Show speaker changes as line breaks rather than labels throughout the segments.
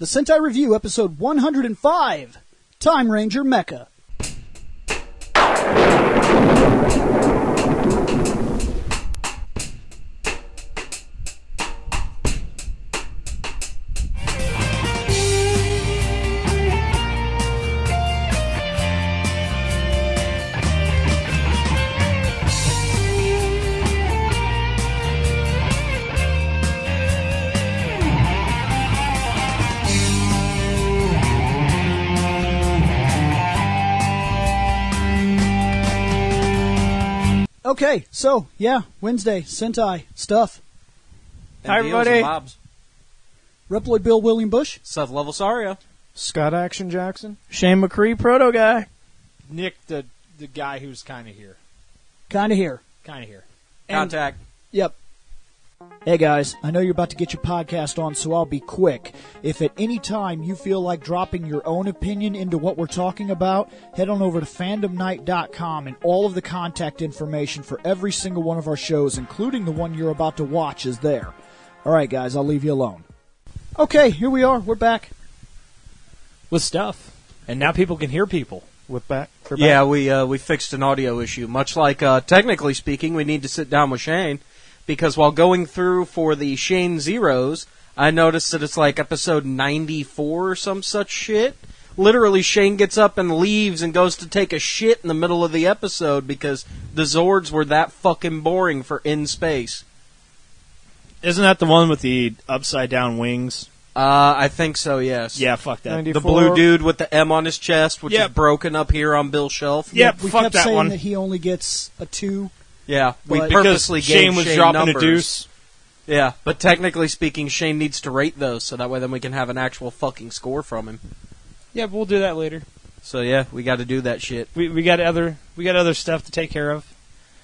the Sentai Review, episode 105, Timeranger Mecha. Okay, so, yeah, Wednesday, Sentai, stuff.
Hi, everybody.
Bobs.
Reploid Bill William Bush.
Seth Level Sario.
Scott Action Jackson.
Shane McCree, Proto Guy.
Nick, the guy who's kind of here.
Kind of here.
Kind of here.
Contact.
Yep. Hey guys, I know you're about to get your podcast on, so I'll be quick. If at any time you feel like dropping your own opinion into what we're talking about, head on over to fandomnight.com, and all of the contact information for every single one of our shows, including the one you're about to watch, is there. Alright guys, I'll leave you alone. Okay, here we are. We're back.
With stuff. And now people can hear people.
We're back.
Yeah, we fixed an audio issue. Much like, technically speaking, we need to sit down with Shane, because while going through for the Shane Zeros, I noticed that it's like episode 94 or some such shit. Literally, Shane gets up and leaves and goes to take a shit in the middle of the episode because the Zords were that fucking boring for In Space.
Isn't that the one with the upside-down wings?
I think so, yes.
Yeah, fuck that.
94.
The blue dude with the M on his chest, which is broken up here on Bill's shelf.
Yep,
We
fuck
kept
that
saying
one.
that he only gets a 2.
Yeah, we
But-
purposely
Because
gave
Shane was dropping
numbers.
a deuce.
Yeah, but technically speaking, Shane needs to rate those, so that way then we can have an actual fucking score from him.
Yeah, but we'll do that later.
So yeah, we got to do that shit.
We got other stuff to take care of.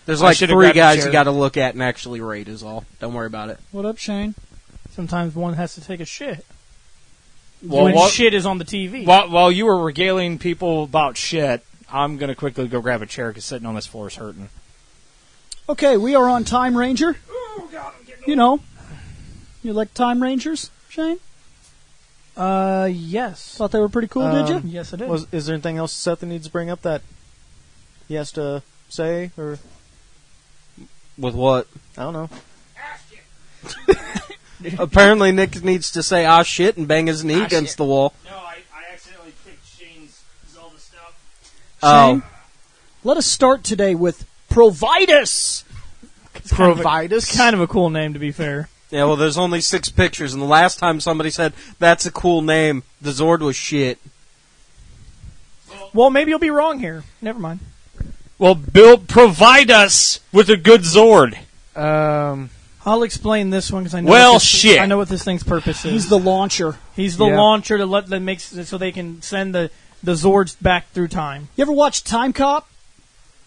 There's
I
like
should've
3
grabbed a
guys
chair.
you got to look at and actually rate is all. Don't worry about it.
What up, Shane?
Sometimes one has to take a shit.
Well,
when
what-
shit is on the TV.
While you were regaling people about shit, I'm going to quickly go grab a chair because sitting on this floor is hurting.
Okay, we are on Timeranger. You know, you like Time Rangers, Shane?
Yes.
Thought they were pretty cool, did you?
Yes, it is.
Is there anything else Seth needs to bring up that he has to say? Or
With what?
I don't know.
Apparently Nick needs to say "ah shit" and bang his knee against the wall.
No, I accidentally picked Shane's Zelda stuff.
Shane, let us start today with Provedis.
Providus?
Kind of a cool name, to be fair.
Yeah, well, there's only 6 pictures, and the last time somebody said that's a cool name, the Zord was shit.
Well, maybe you'll be wrong here. Never mind.
Well, Bill, provide us with a good Zord.
I'll explain this one because I know.
Well,
what this,
shit.
I know what this thing's purpose is.
He's the launcher.
He's the
Yeah.
launcher to let them make so they can send the Zords back through time.
You ever watch Time Cop?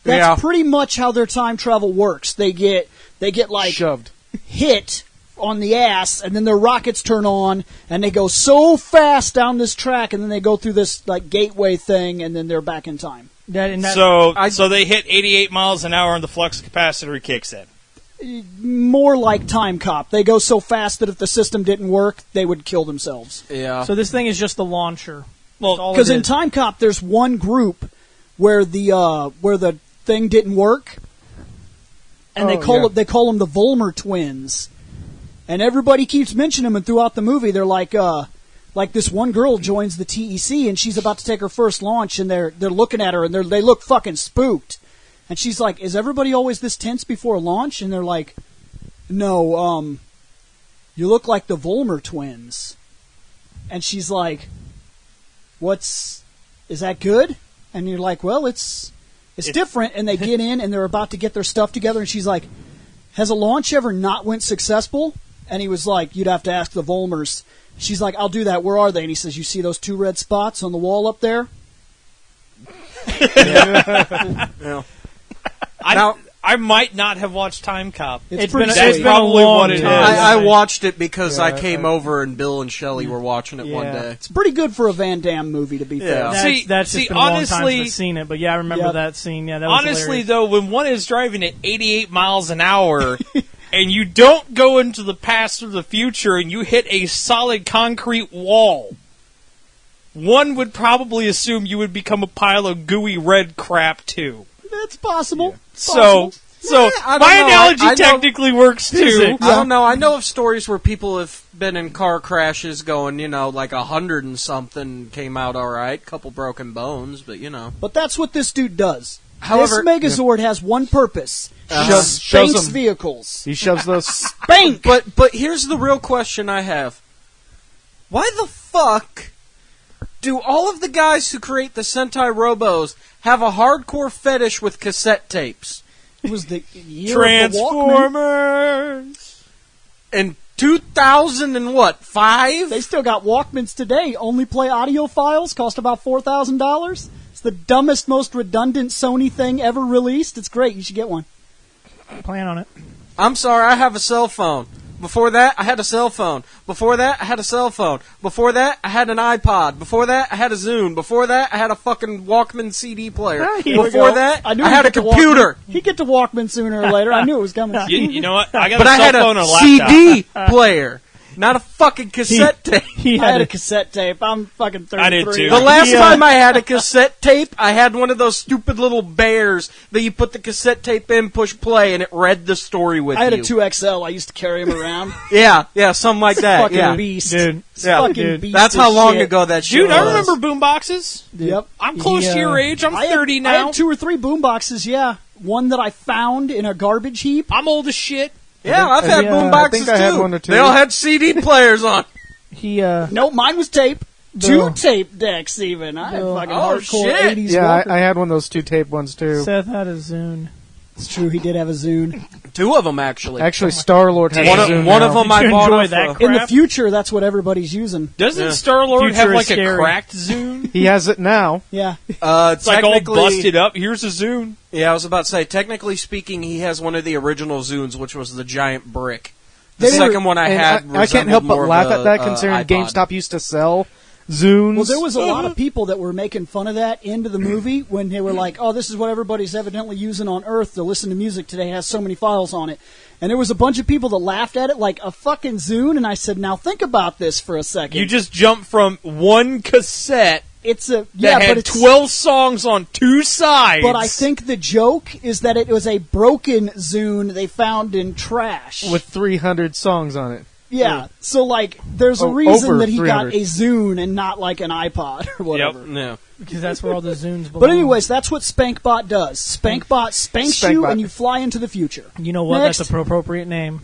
That's
Yeah.
pretty much how their time travel works. They get like
Shoved.
hit on the ass, and then their rockets turn on, and they go so fast down this track, and then they go through this like gateway thing, and then they're back in time.
So they hit 88 miles an hour and the flux capacitor kicks in.
More like Time Cop. They go so fast that if the system didn't work, they would kill themselves.
Yeah.
So this thing is just the launcher.
Well,
Because in Time Cop, there's one group where the thing didn't work, and they call them the Volmer twins, and everybody keeps mentioning them. And throughout the movie, they're like this one girl joins the TEC, and she's about to take her first launch, and they're looking at her, and they look fucking spooked, and she's like, "Is everybody always this tense before a launch?" And they're like, "No, you look like the Volmer twins," and she's like, "Is that good?" And you're like, "Well, it's different." And they get in, and they're about to get their stuff together, and she's like, "Has a launch ever not went successful?" And he was like, "You'd have to ask the Volmers." She's like, "I'll do that. Where are they?" And he says, "You see those 2 red spots on the wall up there?"
Yeah.
I might not have watched Time Cop.
It's pretty
That's
sweet.
probably what it is.
I watched it because
Yeah,
I came over and Bill and Shelley were watching it one day.
It's pretty good for a Van Damme movie, to be fair.
Yeah.
That's just been a long time since
honestly-
I've seen it, but yeah, I remember
Yep.
that scene. Yeah, that was
Honestly,
hilarious.
though, when one is driving at 88 miles an hour and you don't go into the past or the future and you hit a solid concrete wall, one would probably assume you would become a pile of gooey red crap too.
That's possible.
So
I don't
my
know.
analogy
I know-
technically works too.
I don't know. I know of stories where people have been in car crashes going, like 100 and something came out all right, couple broken bones, but
But that's what this dude does.
However-
this Megazord has one purpose.
Shoves
Spanks
them.
vehicles.
He shoves those.
Spank!
But here's the real question I have. Why the fuck do all of the guys who create the Sentai Robos have a hardcore fetish with cassette tapes?
It was the year of the Walkman.
Transformers.
In 2000 and what, 5?
They still got Walkmans today. Only play audio files. Cost about $4,000. It's the dumbest, most redundant Sony thing ever released. It's great. You should get one.
Plan on it.
I'm sorry, I have a cell phone. Before that, I had a cell phone. Before that, I had a cell phone. Before that, I had an iPod. Before that, I had a Zune. Before that, I had a fucking Walkman CD player.
Here we
Before
go.
that, I
knew
had a
he'd get to
computer.
Walkman. He'd get to Walkman sooner or later. I knew it was coming.
You know what? I got
But
a
I
cell
had
phone and a
a
laptop.
CD player, not a fucking cassette tape.
I had a cassette tape. I'm fucking 33.
I did too.
The last time I had a cassette tape, I had one of those stupid little bears that you put the cassette tape in, push play, and it read the story with you.
I had a 2XL. I used to carry him around.
Yeah, something like that.
Fucking
Yeah.
beast.
Dude.
It's
Yeah.
fucking
Dude.
beast.
That's
as
how long
shit.
ago that shit
Dude,
was.
I remember boom boxes.
Yep.
I'm close to your age. I'm 30
I
now.
had 2 or 3 boom boxes, yeah. One that I found in a garbage heap.
I'm old as shit.
Yeah, I've had
Yeah,
boom
I
boxes
think I had
too.
one or two.
They all had CD players on.
He
No, mine was tape.
The-
2 tape decks even. I had
the-
fucking
Oh,
hardcore
shit.
80s
Yeah,
Walker.
I had one of those 2 tape ones too.
Seth had a Zune.
It's true, he did have a Zune.
2 of them actually.
Actually, Star Lord has
One
a
of,
Zune
one
now.
of them
Did
I
you
bought
enjoy
off
that
of-
crap?
In the future, that's what everybody's using.
Doesn't
Yeah.
Star-Lord have
Future
like
is
a
scary.
cracked Zune?
He has it now.
Yeah.
It's like all
technically-
busted up. Here's a Zune.
Yeah, I was about to say, technically speaking, he has one of the original Zunes, which was the giant brick. The
They were-
second one I
And
had
I can't
resembled
help but
more of
laugh
a,
at that, considering
iPod.
GameStop used to sell Zunes.
Well, there was a lot of people that were making fun of that into the movie when they were like, oh, this is what everybody's evidently using on Earth to listen to music today. It has so many files on it. And there was a bunch of people that laughed at it like a fucking Zune, and I said, now think about this for a second.
You just jumped from one cassette
It's a...
that
Yeah,
had
but it's...
12 songs on 2 sides.
But I think the joke is that it was a broken Zune they found in trash.
with 300 songs on it.
Yeah, so like, there's a
Oh,
reason
over
that he got
300.
a Zune and not like an iPod or whatever.
Yep.
No.
Because that's where all the Zunes belong.
But anyways, that's what SpankBot does. SpankBot spanks you
SpankBot.
and you fly into the future.
You know what?
Next.
That's an appropriate name.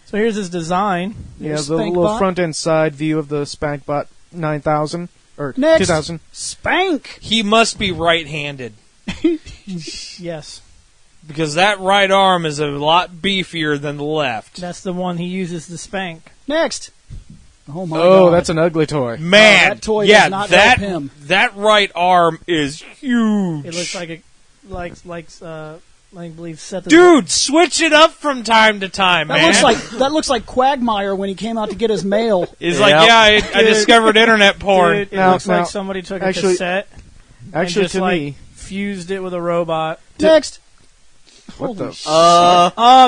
So here's his design.
Yeah,
There's
the little
SpankBot.
front end side view of the SpankBot 9000 or
Next.
2000.
Spank!
He must be right-handed.
Yes.
Because that right arm is a lot beefier than the left.
That's the one he uses to spank.
Next. Oh my
Oh,
god.
that's an ugly toy.
Man,
that toy
yeah,
does not
that,
help him.
that right arm is huge.
It looks like I believe Seth.
Dude, switch it up from time to time,
that
man.
looks like Quagmire when he came out to get his mail.
It's
Yep.
like, yeah, I discovered internet porn.
Dude, it
Now-
looks
now,
like somebody took a
actually-
cassette and
Actually,
just
to
like
me,
fused it with a robot.
Next.
what the?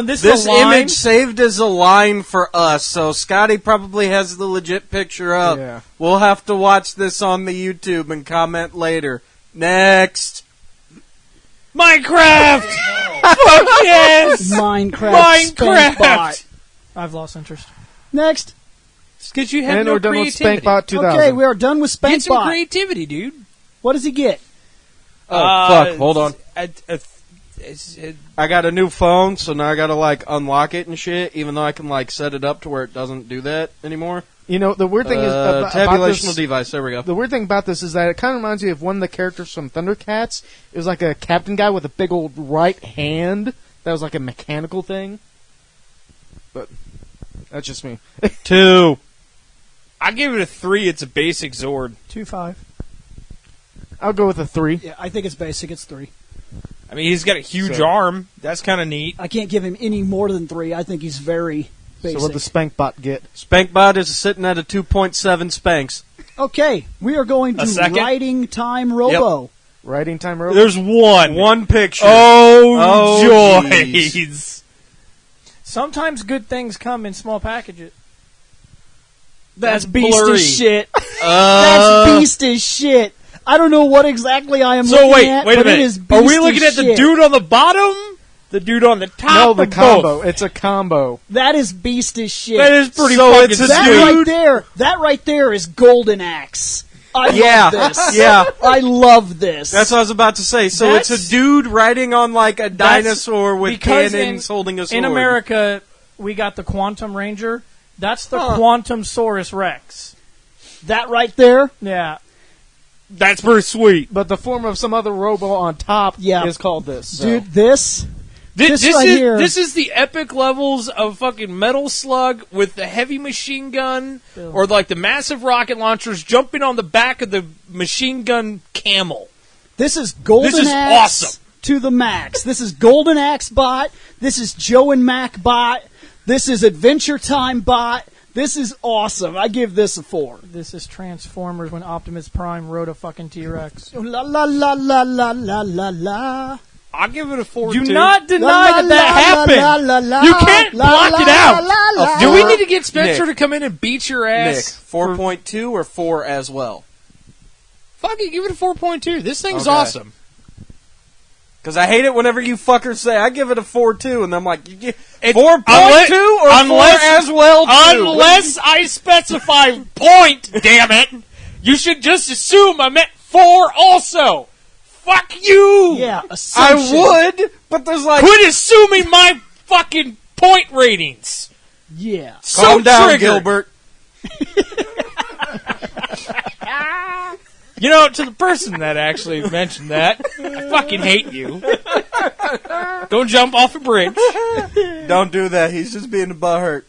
This
This
is a line.
image saved as a line for us, so Scotty probably has the legit picture up.
Yeah.
We'll have to watch this on the YouTube and comment later. Next.
Minecraft! Fuck yes!
Minecraft. SpankBot.
I've lost interest.
Next.
Because you have
And
no
we're done with
creativity.
SpankBot 2000.
Okay, we are done with
Get some
SpankBot.
creativity, dude.
What does he get?
Oh, fuck. Hold on.
It's
I got a new phone, so now I gotta, like, unlock it and shit, even though I can, like, set it up to where it doesn't do that anymore.
You know, the weird thing is about
tabulational
this,
device. There we go.
the weird thing about this is that it kind of reminds me of one of the characters from Thundercats. It was like a captain guy with a big old right hand that was like a mechanical thing. But that's just me.
2.
I give it a 3. It's a basic Zord.
2.5.
I'll go with a 3.
Yeah, I think it's basic. It's 3.
I mean, he's got a huge
So-
arm. That's kind of neat.
I can't give him any more than 3. I think he's very basic.
So what the SpankBot get?
SpankBot is sitting at a 2.7 Spanks.
Okay, we are going
A
to
second?
Writing Time Robo.
Writing time robot?
There's one.
One picture.
Oh,
Oh,
joys.
Sometimes good things come in small packages.
That's
That's
beast
blurry.
as shit. That's beast as shit. I don't know what exactly I am looking at,
wait a
but
minute.
it is beast
Are we looking
as
at the
shit.
dude on the bottom? The dude on the top?
No, the
or
combo.
both?
It's a combo.
That is beast as shit.
That is pretty
So
fucking
it's a
That
sweet.
that right there is Golden Axe. I
Yeah,
love this.
yeah.
I love this.
That's what I was about to say. So
That's-
it's a dude riding on like a dinosaur with
because
cannons holding a sword.
In America, we got the Quantum Ranger. That's the Quantum Saurus Rex.
that right there.
Yeah.
That's pretty sweet.
But the form of some other robo on top
Yeah.
is called this. So.
Dude, this
This
right
is
here.
this is the epic levels of fucking Metal Slug with the heavy machine gun or like the massive rocket launchers jumping on the back of the machine gun camel.
This is Golden
This is
Axe
awesome.
to the max. This is Golden Axe bot. This is Joe and Mac bot. This is Adventure Time bot. This is awesome. I give this a 4.
This is Transformers when Optimus Prime rode a fucking T-Rex.
La la la la la la la la.
I'll give it a 4
Do
too.
not deny that happened.
You can't block it out. Do we need to get Spencer
Nick.
to come in and beat your
Nick,
ass?
4.2 or 4 as well?
Fuck it, give it a 4.2. This thing's
Okay.
awesome.
Because I hate it whenever you fuckers say I give it a 4.2, and I'm like, 4.2
Unless-
or
unless-
4 as well too?
Unless I specify point, damn it. You should just assume I meant 4 also. Fuck you.
Yeah,
I
assumption.
would, but there's like
Quit assuming my fucking point ratings.
Yeah.
So
calm down,
triggered.
Gilbert.
You know, to the person that actually mentioned that, I fucking hate you. Don't jump off a bridge.
Don't do that. He's just being a butthurt.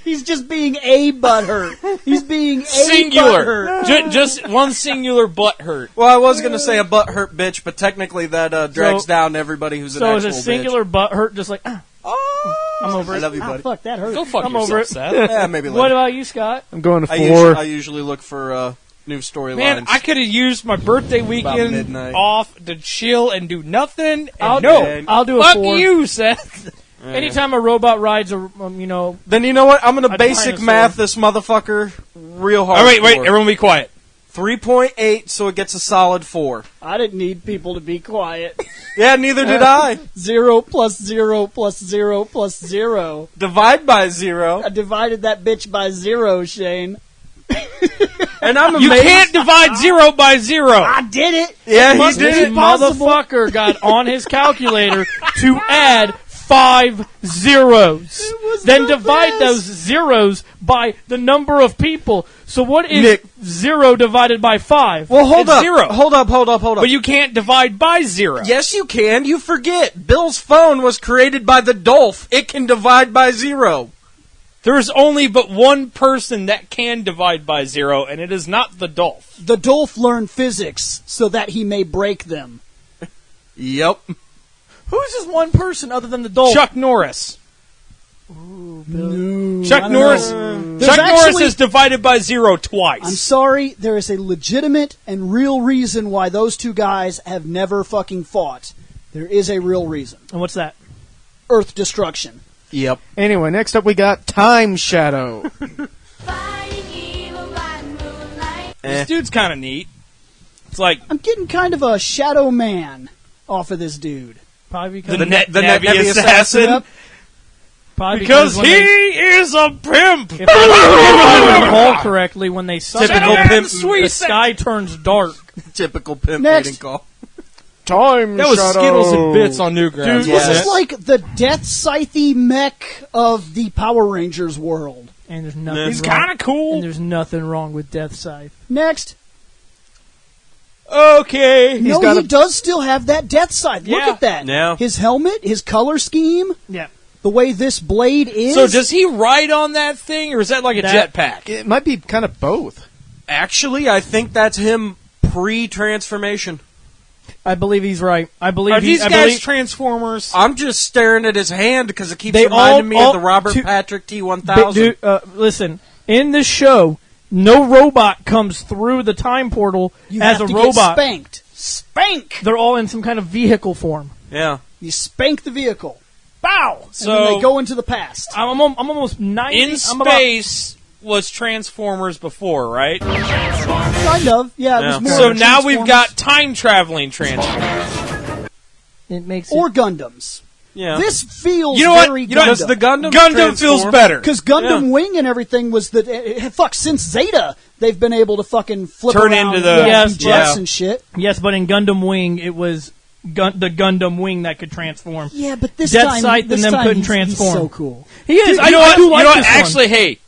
He's just being a butthurt. He's being a
Singular.
butthurt.
Just one singular butt hurt.
Well, I was gonna say a butthurt bitch, but technically that drags
So-
down everybody who's an
So
actual
is a singular butt hurt just like,
Oh,
I'm over
I
it.
love you,
Ah,
buddy.
fuck, that hurt.
Go fuck
I'm
yourself,
over it.
Seth.
Yeah, maybe
What
later.
about you, Scott?
I'm going to
I
4.
usually look for new storylines.
Man, I could have used my birthday weekend
midnight.
off to chill and do nothing.
I'll
And no,
do-
I'll do a
fuck
4.
you, Seth.
Anytime a robot rides a,
Then you know what? I'm gonna
A
basic
dinosaur.
math this motherfucker real hard.
Oh, wait, everyone be quiet.
3.8, so it gets a solid 4.
I didn't need people to be quiet.
Yeah, neither did I.
0 plus 0 plus 0 plus 0.
Divide by 0,
I divided that bitch by 0, Shane.
and I'm
You
amazed.
can't divide 0 by 0.
I did it.
Yeah, he
Must
did
be
it.
possible.
motherfucker got on his calculator to add 5 zeros. Then
the
divide
best.
those zeros by the number of people. So what is
Nick.
0 divided by 5?
Well, hold
It's
up.
0.
Hold up.
But you can't divide by 0.
Yes, you can. You forget. Bill's phone was created by the Dolph. It can divide by 0.
There is only but one person that can divide by 0, and it is not the Dolph.
The Dolph learned physics so that he may break them.
Yep.
Who's just one person other than the Dolph?
Chuck Norris.
No,
Chuck
I don't
Norris.
know.
Chuck
There's
Norris
actually-
is divided by 0 twice.
I'm sorry, there is a legitimate and real reason why those two guys have never fucking fought. There is a real reason.
And what's that?
Earth destruction.
Yep.
Anyway, next up we got Time Shadow.
This dude's kind of neat. It's like
I'm getting kind of a shadow man off of this dude.
Probably because,
the
Navi
Navi
assassin.
assassin.
Yep.
probably
Because
when
he
they,
is a pimp.
if I recall correctly, when they suck
Typical
it,
pimp.
the sky turns dark.
Typical pimp
Next.
mating call.
Time
That was
Shadow.
Skittles and Bits on Newgrounds.
This
Yes.
is like the Death Scythe mech of the Power Rangers world.
And there's nothing
He's
wrong.
kind of cool.
And there's nothing wrong with Death Scythe.
Next.
Okay.
No,
got
he
a-
does still have that Death Scythe. Look
Yeah.
at that.
Yeah.
His helmet, his color scheme,
Yeah.
the way this blade is.
So does he ride on that thing, or is that like a
That-
jetpack?
It might be kind of both.
Actually, I think that's him pre-transformation.
I believe he's right. I believe
Are these
I
guys
believe,
Transformers? I'm just staring at his hand because it keeps
They
reminding
all-
me
all-
of the Robert
two-
Patrick T-1000.
Dude, listen, in this show, no robot comes through the time portal
you
as
have
a
to
robot.
get spanked. Spank!
They're all in some kind of vehicle form.
Yeah.
You spank the vehicle. Bow! And
So-
then they go into the past.
I'm almost 90.
In
I'm about-
space, was Transformers before, right?
Kind of. Yeah, it was more
So
of a
now we've
Transformers
got time-traveling Transformers.
It makes
or Gundams.
Yeah.
This feels
You know what?
very
You know,
Does the Gundam
Gundam feels
transform?
better.
because Gundam
Yeah.
Wing and everything was fuck since Zeta they've been able to fucking flip
Turn
around
into the-
Yes,
be
yeah.
jets and shit.
Yes, but in Gundam Wing, it was the Gundam Wing that could transform.
Yeah, but this
Death
time,
Sight
this
and them
time
couldn't
he's
transform.
so cool.
He is.
You know what?
do like
you know what?
this one.
Actually, hey,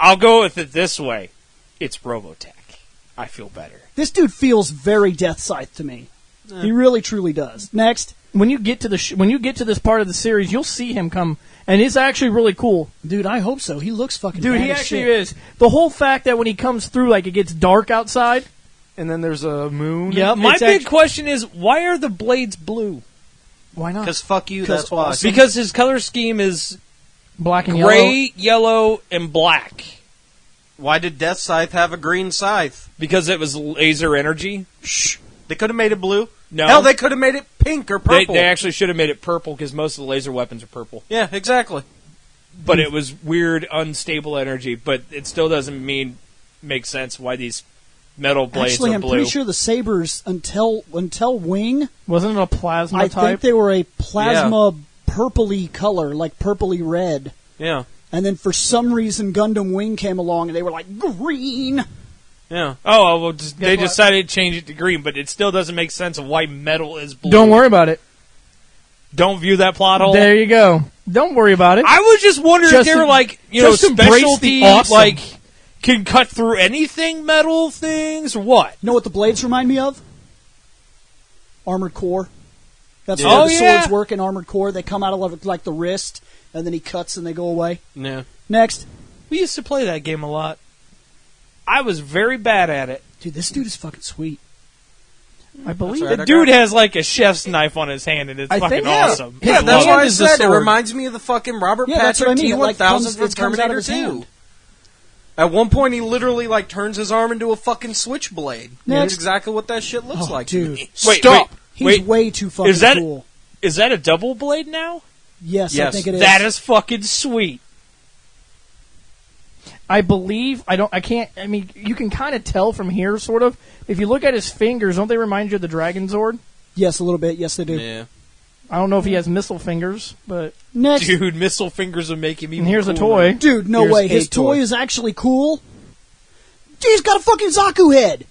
I'll go with it this way. It's Robotech. I feel better.
This dude feels very Death Scythe to me. He really, truly does. Next,
when you get to when you get to this part of the series, you'll see him come, and it's actually really cool.
dude, I hope so. He looks fucking.
Dude,
bad
he
as
actually
shit.
is. The whole fact that when he comes through, like it gets dark outside.
And then there's a moon.
Yep.
My
it's
big
act-
question is, why are the blades blue?
Why not?
Because fuck you,
'Cause
that's why.
awesome.
Because his color scheme is
Black and yellow.
gray, yellow, and black.
Why did Death Scythe have a green scythe?
Because it was laser energy.
Shh. They could have made it blue.
No.
Hell, they could have made it pink or
They,
purple.
they actually should have made it purple because most of the laser weapons are purple.
Yeah, exactly.
But it was weird, unstable energy. But it still doesn't make sense why these metal blades
Actually,
are
I'm
blue.
pretty sure the sabers until Wing,
Wasn't it a plasma
I
type?
think they were a plasma purpley color, like purpley red.
Yeah.
And then for some reason, Gundam Wing came along and they were like green.
Yeah.
Oh, well, they
what?
decided to change it to green, but it still doesn't make sense of why metal is blue.
Don't worry about it.
Don't view that plot hole.
There you go. Don't worry about it.
I was just wondering if
Just
they were
em-
like,
just embrace
specialty,
the awesome.
like, can cut through anything metal things, or what?
You know what the blades remind me of? Armored Core. That's
Yeah.
how
Oh,
the
yeah.
swords work in Armored Core. They come out of like the wrist, and then he cuts and they go away.
Yeah.
Next.
We used to play that game a lot. I was very bad at it.
Dude, this dude is fucking sweet.
I believe
That's
it.
right.
The dude has like a chef's knife on his hand, and it's
I
fucking
think- yeah.
awesome.
Yeah,
His
that's
hand
why I
is the
said it
sword.
reminds me of the fucking Robert
Yeah, that's what
Patrick
I mean. It,
T-1000
like, comes-
from
it comes out of
Terminator
his
2.
hand.
At one point, he literally like turns his arm into a fucking switchblade.
Next.
That's exactly what that shit looks
Oh,
like. to
dude.
me.
Wait,
Stop.
He's
Wait,
way too fucking
is that-
cool.
Is that a double blade now?
Yes, I
Yes.
think it is.
That is fucking sweet.
I believe I can't. I mean, you can kind of tell from here, sort of. If you look at his fingers, don't they remind you of the Dragon Zord?
Yes, a little bit. Yes, they do.
Yeah.
I don't know if he has missile fingers, but
Next.
Dude, missile fingers would make him even
and here's a
cooler.
toy.
Dude, no
Here's
way.
a
His toy
toy.
is actually cool. Dude, he's got a fucking Zaku head.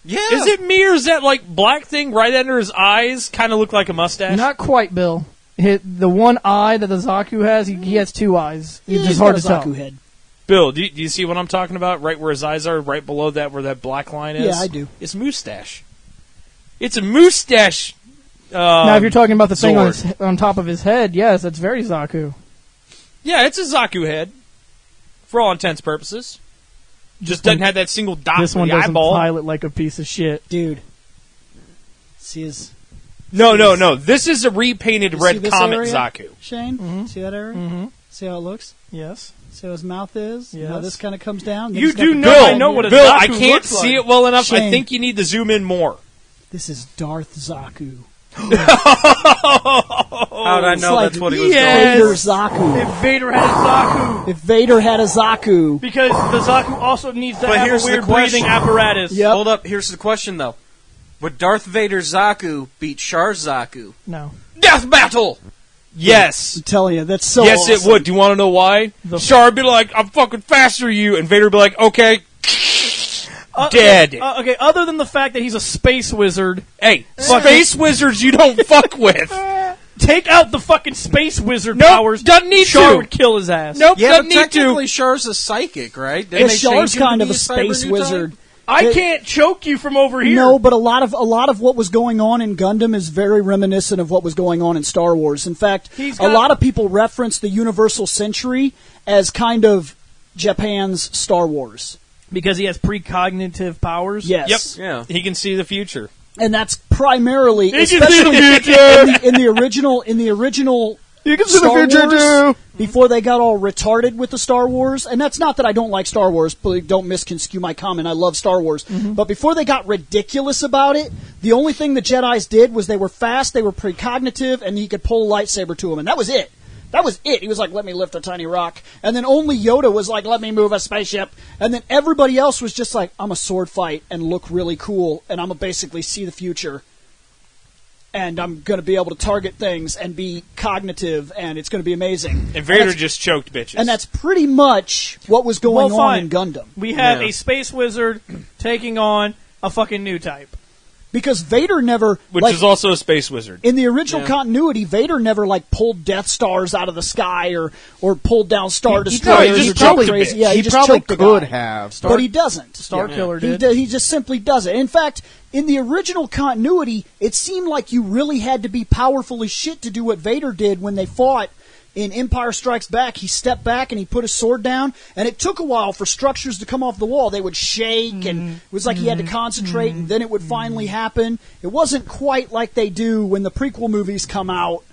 Yeah.
Is it me or is that like black thing right under his eyes kind of look like a mustache?
Not quite, Bill. The one eye that the Zaku has, he has two eyes. It's
Yeah,
just
he's
hard
got
to
a Zaku
tell.
head.
Bill, do you see what I'm talking about? Right where his eyes are, right below that, where that black line is.
Yeah, I do.
It's mustache. It's a mustache.
Now, if you're talking about the thing
Zord.
on top of his head, yes, that's very Zaku.
Yeah, it's a Zaku head, for all intents and purposes. Just doesn't have that single dot
This
for
one
the
doesn't
eyeball.
pilot like a piece of shit.
Dude. See his...
No. This is a repainted
You see
red
this
Comet
area?
Zaku.
Shane?
Mhm.
See that area?
Mm-hmm.
See how it looks?
Yes.
See how his mouth is?
Yes.
How this kind of comes down? Then
You
he's got
do
the
know
big
I
head
know
here.
what a
Bill,
Zaku
I can't
looks
see
like.
it well enough. I
Shane.
think you need to zoom in more.
This is Darth Zaku.
How'd I know
like
that's what he was
Yes.
Vader Zaku.
If Vader had a Zaku.
If Vader had a Zaku.
Because the Zaku also needs to
But
have
here's
a
the
weird
question.
breathing apparatus.
Yep.
Hold up. Here's the question, though. Would Darth Vader Zaku beat Char's Zaku?
No.
Death battle!
Yes.
I'm telling you, that's so
Yes,
awesome.
it would. Do you want to know why? Char would be like, I'm fucking faster than you. And Vader would be like, okay, dead.
Okay, other than the fact that he's a space wizard,
Hey, space wizards you don't fuck with.
take out the fucking space wizard
Nope,
powers.
doesn't need
Char
to.
would kill his ass.
Nope,
Yeah,
doesn't
but
need to.
technically Char's a psychic, right?
Yeah,
Didn't they
Char's
change him to
kind
be
of a
cyber
space
mutant?
wizard.
I can't choke you from over here.
No, but a lot of what was going on in Gundam is very reminiscent of what was going on in Star Wars. In fact,
He's
a
got-
lot of people reference the Universal Century as kind of Japan's Star Wars.
Because he has precognitive powers?
Yes.
Yep.
Yeah.
He can see the future.
And that's primarily
He can see
especially
the future!
in the original
You can
Star Wars, before they got all retarded with the Star Wars, and that's not that I don't like Star Wars, but don't misconstrue my comment. I love Star Wars. But before they got ridiculous about it, the only thing the Jedis did was they were fast, they were precognitive, and he could pull a lightsaber to them, and that was it. That was it. He was like, let me lift a tiny rock. And then only Yoda was like, let me move a spaceship. And then everybody else was just like, I'm a sword fight and look really cool, and I'm going to basically see the future. And I'm going to be able to target things and be cognitive, and it's going to be amazing.
And Vader just choked bitches.
And that's pretty much what was going on in Gundam.
We have a space wizard taking on a fucking new type.
Because Vader never...
Which is also a space wizard.
In the original continuity, Vader never, pulled Death Stars out of the sky or pulled down Star Destroyers.
He just choked a bitch.
Yeah,
he
just
probably
choked the
could
guy.
have.
But he doesn't.
Starkiller did.
He just simply doesn't. In fact, in the original continuity, it seemed like you really had to be powerful as shit to do what Vader did when they fought. In Empire Strikes Back, he stepped back and he put his sword down, and it took a while for structures to come off the wall. They would shake, and it was like he had to concentrate, and then it would finally happen. It wasn't quite like they do when the prequel movies come out.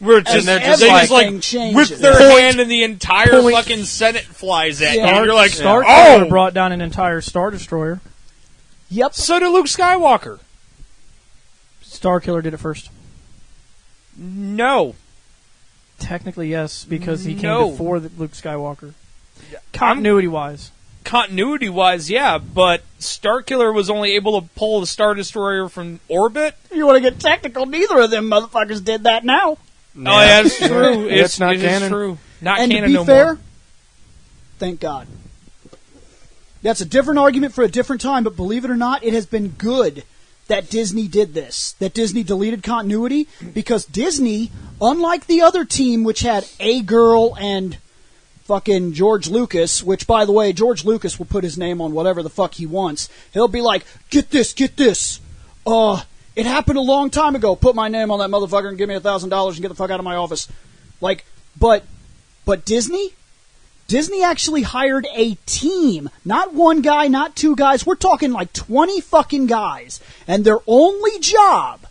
We're just,
And
they just
changes.
rip their hand and the entire fucking Senate flies at you. And you're like,
Starkiller brought down an entire Star Destroyer.
Yep.
So did Luke Skywalker.
Starkiller did it first.
No.
Technically, yes, because he came before Luke Skywalker. Continuity-wise,
yeah, but Starkiller was only able to pull the Star Destroyer from orbit.
You want to get technical? Neither of them motherfuckers did that now.
Oh, yeah, that's true.
It's not canon.
Is true. Not
And
canon
to be
no
fair,
more.
thank God. That's a different argument for a different time, but believe it or not, it has been good that Disney did this, that Disney deleted continuity, because Disney, unlike the other team, which had a girl and fucking George Lucas, which, by the way, George Lucas will put his name on whatever the fuck he wants. He'll be like, get this. It happened a long time ago. Put my name on that motherfucker and give me $1,000 and get the fuck out of my office. But Disney actually hired a team. Not one guy, not two guys. We're talking 20 fucking guys. And their only job,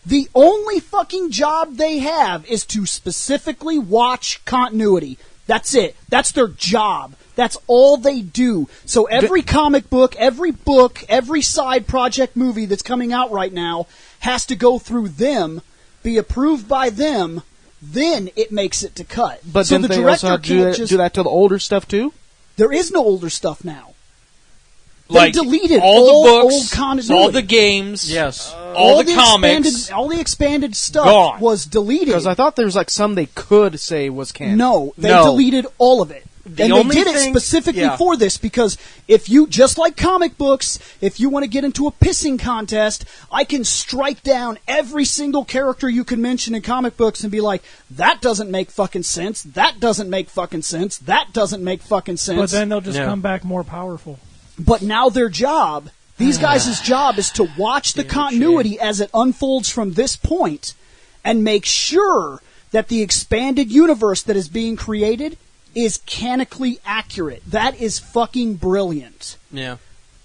the only fucking job they have is to specifically watch continuity. That's it. That's their job. That's all they do. So every comic book, every side project movie that's coming out right now has to go through them, be approved by them, then it makes it to cut.
But
so
then
the
they
director
also
can't
do that to the older stuff too?
There is no older stuff now. They deleted
all the
old
books,
continuity.
all the games,
Yes.
all the comics.
all the expanded stuff
Gone.
was deleted.
Because I thought there was some they could say was canon.
No, they
No.
deleted all of it. And they
only
did it
thing-
specifically
yeah.
for this, because if you, just like comic books, if you want to get into a pissing contest, I can strike down every single character you can mention in comic books and be like, that doesn't make fucking sense, that doesn't make fucking sense, that doesn't make fucking sense.
but then they'll just come back more powerful.
But now their job, these guys' job is to watch the continuity as it unfolds from this point and make sure that the expanded universe that is being created is canonically accurate. That is fucking brilliant.
Yeah.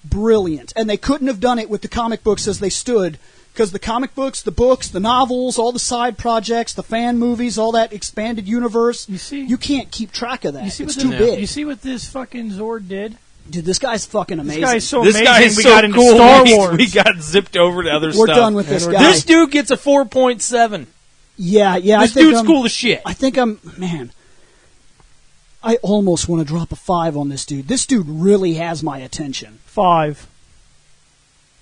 Brilliant. And they couldn't have done it with the comic books as they stood, because the comic books, the novels, all the side projects, the fan movies, all that expanded universe, you can't keep track of that. It's too big.
You see what this fucking Zord did?
Dude, this guy's fucking amazing.
This guy's so
This
amazing.
guy is
we
so
got into
cool.
Star Wars.
We got zipped over to other
We're
stuff.
done with this guy.
This dude gets a 4.7.
Yeah.
This dude's cool as shit.
I think I almost want to drop a 5 on this dude. This dude really has my attention.
5.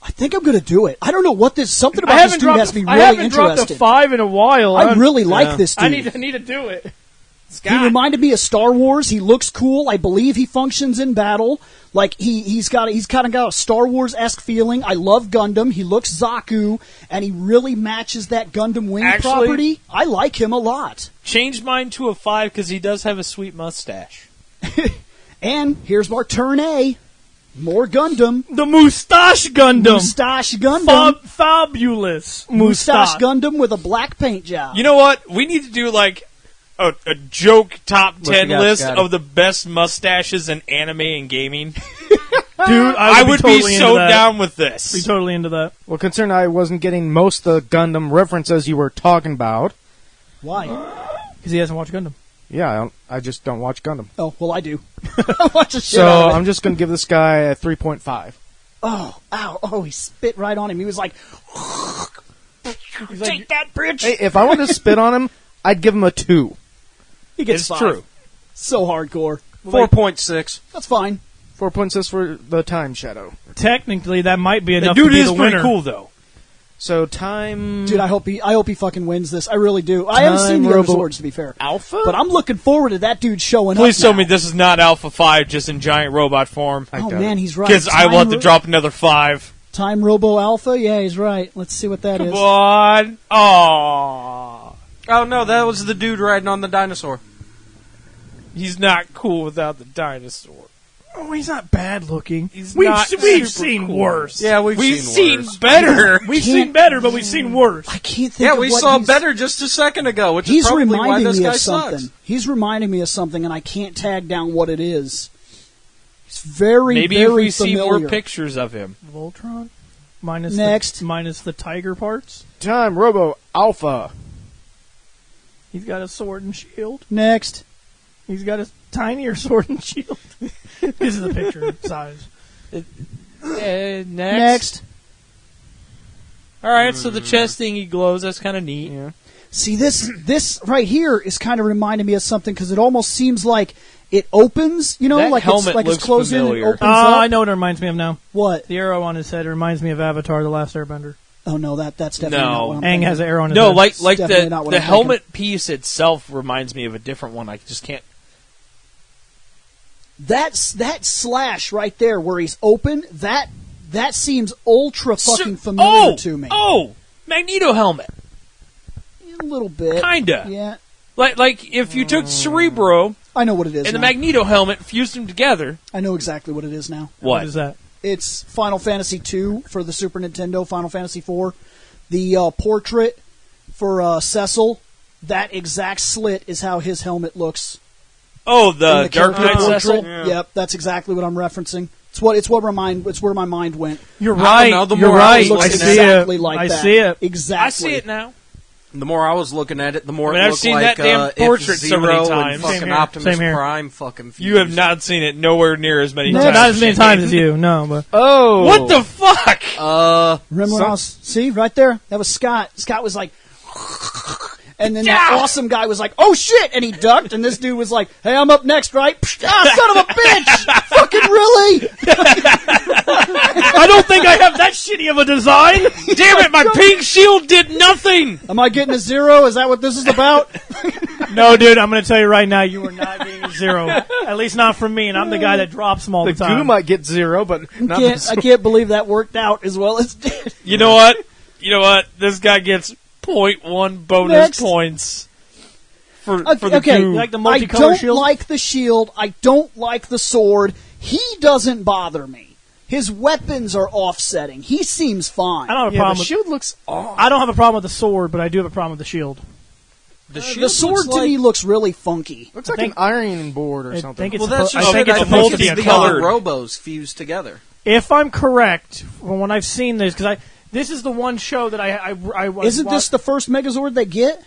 I think I'm going to do it. I don't know what something
I
about this
haven't
dude
dropped.
has me
I
really
haven't dropped a
interested.
5 in a while.
I really like this dude.
I need to do it.
He reminded me of Star Wars. He looks cool. I believe he functions in battle. He's kind of got a Star Wars-esque feeling. I love Gundam. He looks Zaku, and he really matches that Gundam wing property. I like him a lot.
Changed mine to a 5 because he does have a sweet mustache.
And here's our turn A. More Gundam.
The Moustache Gundam.
Mustache Gundam.
Fabulous.
Mustache Gundam with a black paint job.
You know what? We need to do a joke top 10
you got,
list
Scotty?
of the best mustaches in anime and gaming.
Dude,
I would
totally
be
into
so
that.
down with this.
Be totally into that.
Well, concerned I wasn't getting most of the Gundam references you were talking about.
Why?
Because he hasn't watched Gundam.
Yeah, I just don't watch Gundam.
Oh, well, I do. I watch the shit
So
out of it.
I'm just going to give this guy a 3.5.
Oh, ow. Oh, he spit right on him. He was like, take that, bitch.
Hey, if I wanted to spit on him, I'd give him a 2.
He gets
It's
5.
true.
So hardcore.
4.6.
That's fine.
4.6 for the Time Shadow.
Technically, that might be
The
enough
dude
to be
is
the
pretty
winner.
cool, though.
So Time...
Dude, I hope he fucking wins this. I really do. I haven't seen the other
Robo
swords, to be fair.
Alpha?
But I'm looking forward to that dude showing
Please
up
tell
now.
me this is not Alpha 5 just in giant robot form.
Oh, man, he's right.
Because I will have to drop another 5.
Time Robo Alpha? Yeah, he's right. Let's see what that is.
Come on. Aww.
Oh, no, that was the dude riding on the dinosaur.
He's not cool without the dinosaur.
Oh, he's not bad looking.
He's
We've
not
we've
super
seen
cool.
worse.
Yeah, we've
seen
worse.
better.
We've seen better, but we've seen worse.
I can't think
Yeah,
of
we
what
saw
he's...
better just a second ago, which is
He's
probably why
reminding
this
me
guy
of something.
sucks.
He's reminding me of something, and I can't tag down what it is. It's very,
Maybe
very
if we see
familiar.
more pictures of him.
Voltron? Minus
Next.
minus the tiger parts?
Time Robo Alpha.
He's got a sword and shield.
Next.
He's got a tinier sword and shield. This is the picture size.
Next.
All right, so the chest thingy glows. That's kind of neat.
Yeah.
See, this right here is kind of reminding me of something because it almost seems like it opens, you know,
That
like
helmet
it's
looks
closing and it
familiar.
opens
Oh,
up.
I know what it reminds me of now.
What?
The arrow on his head reminds me of Avatar: The Last Airbender.
Oh no, that's definitely
No.
not what I'm
Aang
thinking.
has an arrow on his
No,
head.
like
definitely not what
the
I'm
helmet piece itself reminds me of a different one. I just can't.
that slash right there where he's open. That seems ultra fucking familiar to me.
Oh, Magneto helmet,
A little bit,
kinda.
Yeah,
Like if you took Cerebro
I know what it is.
and the
now.
Magneto helmet, fused them together.
I know exactly what it is now.
What is that?
It's Final Fantasy II for the Super Nintendo, Final Fantasy IV. The portrait for Cecil, that exact slit is how his helmet looks.
Oh,
in
the Dark
character
Knight
portrait.
Cecil.
Yep, that's exactly what I'm referencing. It's where my mind went.
You're
I
right.
don't know, the
You're
more I
right.
was
It looks
I see
exactly
it.
like
I
that.
see it.
Exactly.
I see it now.
The more I was looking at it, the more
I mean,
it
I've
looked
seen
like
that damn portrait so many
F-Zero
times.
and fucking
Same here.
Optimus
Same here.
Prime fucking fused.
You have not seen it nowhere near as many
Next.
times.
Not as many times as you. No, but
Oh!
What the fuck?
Remember when I was... See, right there? That was Scott. Scott was like... And then that awesome guy was like, oh shit! And he ducked, and this dude was like, hey, I'm up next, right? Ah, son of a bitch! Fucking really?
I don't think I have that shitty of a design.
Damn it! My pink shield did nothing.
Am I getting a 0? Is that what this is about?
No, dude, I'm going to tell you right now, you are not getting a 0. At least not from me, and I'm the guy that drops them all the
The
time.
goo might get 0, but not the
I can't believe that worked out as well as it did.
You know what? This guy gets 0.1 bonus
Next.
points for the
Okay,
goo.
like the
I
multicolored
don't
shield?
like the shield. I don't like the sword. He doesn't bother me. His weapons are offsetting. He seems fine.
I don't have a
Yeah,
problem
the
with
shield looks off.
I don't have a problem with the sword, but I do have a problem with the shield.
The
The sword to me looks really funky.
Looks
I
like
think-
an ironing board or
I
something.
think it's
Well, that's
supposed,
just
I think
it.
it's
I
supposed
think
to be
it's
a
the
color.
Robos fused together.
If I'm correct, from when I've seen this, because this is the one show that I was
Isn't this the first Megazord they get?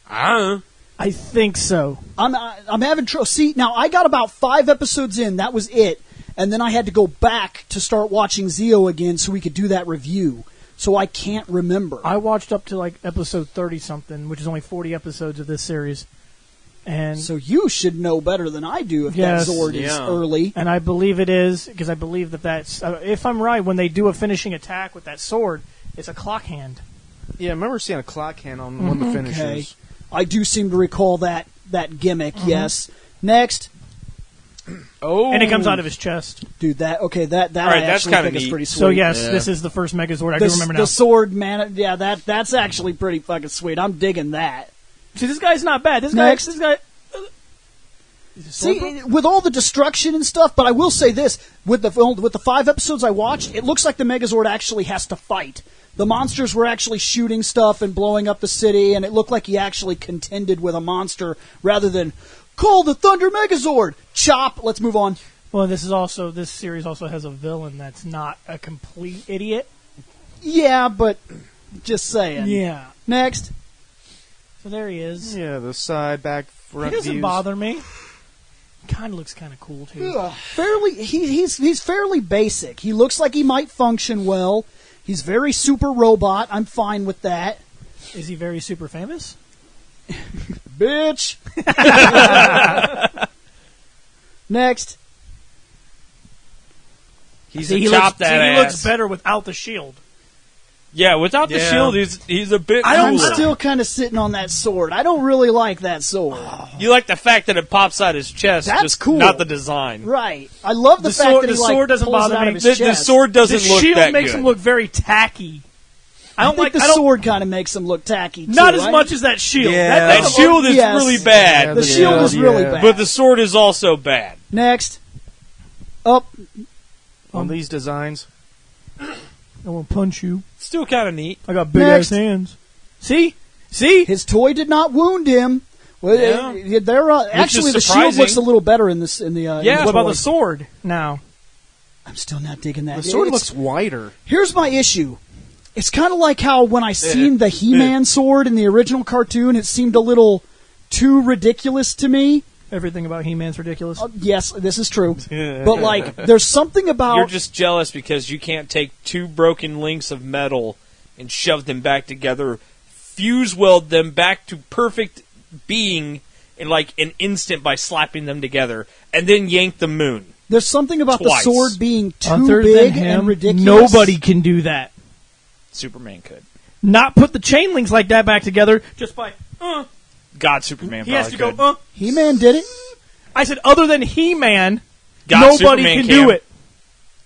I think so.
I'm having trouble. See, now I got about 5 episodes in. That was it. And then I had to go back to start watching Zeo again so we could do that review. So I can't remember.
I watched up to like episode 30 something, which is only 40 episodes of this series, and
So you should know better than I do if
Yes.
that Zord is
Yeah.
early.
and I believe it is because I believe that's if I'm right, when they do a finishing attack with that sword, it's a clock hand.
Yeah, I remember seeing a clock hand on one of the finishers.
Okay. I do seem to recall that gimmick, yes. Next.
Oh,
And it comes out of his chest.
Dude, that
All right,
I
that's
actually
kinda
think is
neat.
pretty sweet.
So yes,
Yeah.
this is the first Megazord. I do remember now.
The sword, man, yeah, that's actually pretty fucking sweet. I'm digging that.
See, this guy's not bad.
Next.
This guy.
See, with all the destruction and stuff, but I will say this: with the 5 episodes I watched, it looks like the Megazord actually has to fight. The monsters were actually shooting stuff and blowing up the city, and it looked like he actually contended with a monster rather than call the Thunder Megazord. Chop. Let's move on.
Well, this series also has a villain that's not a complete idiot.
Yeah, but just saying.
Yeah.
Next.
So there he is.
yeah, the side, back, front
He doesn't
views.
bother me. Kind of looks kind of cool too.
He's fairly basic. He looks like he might function well. He's very super robot. I'm fine with that.
Is he very super famous?
bitch. Next.
He's
See,
a
he
chop
looks,
that
see, he
ass.
looks better without the shield.
Yeah, without the
Yeah.
shield, he's a bit
I'm
cooler.
still kind of sitting on that sword. I don't really like that sword.
You like the fact that it pops out his chest,
That's
just
cool.
not the design.
Right. I love the,
The
fact
sword-
that he
the
like,
sword doesn't
pulls
bother
it out
me.
of his
The
chest.
sword doesn't
The
look
shield
that
makes
good.
him look very tacky.
I think the sword kind of makes him look tacky, too.
Not as much as that shield.
Yeah.
That shield is
Yes.
really bad,
Yeah,
The shield is really bad.
but the sword is also bad.
Next. Up.
On these designs.
I won't punch you.
Still kind of neat.
I got big
Next.
ass hands. See?
His toy did not wound him. Well,
Yeah.
they're actually the shield
surprising.
looks a little better in this. In the
Yeah.
What about
toy.
the sword now?
I'm still not digging that.
The sword
It's-
looks wider.
Here's my issue. It's kind of like how when I seen the He-Man sword in the original cartoon, it seemed a little too ridiculous to me.
Everything about He-Man's ridiculous.
Yes, this is true. But like, there's something about
You're just jealous because you can't take two broken links of metal and shove them back together, fuse weld them back to perfect being in like an instant by slapping them together, and then yank the moon.
there's something about
Twice.
the sword being too
Other
big
than him,
and ridiculous.
nobody can do that.
Superman could.
Not put the chain links like that back together just by.
God, Superman
He has to
probably
go.
could.
He-Man did it.
I said, other than He-Man,
God,
nobody
Superman
can do it.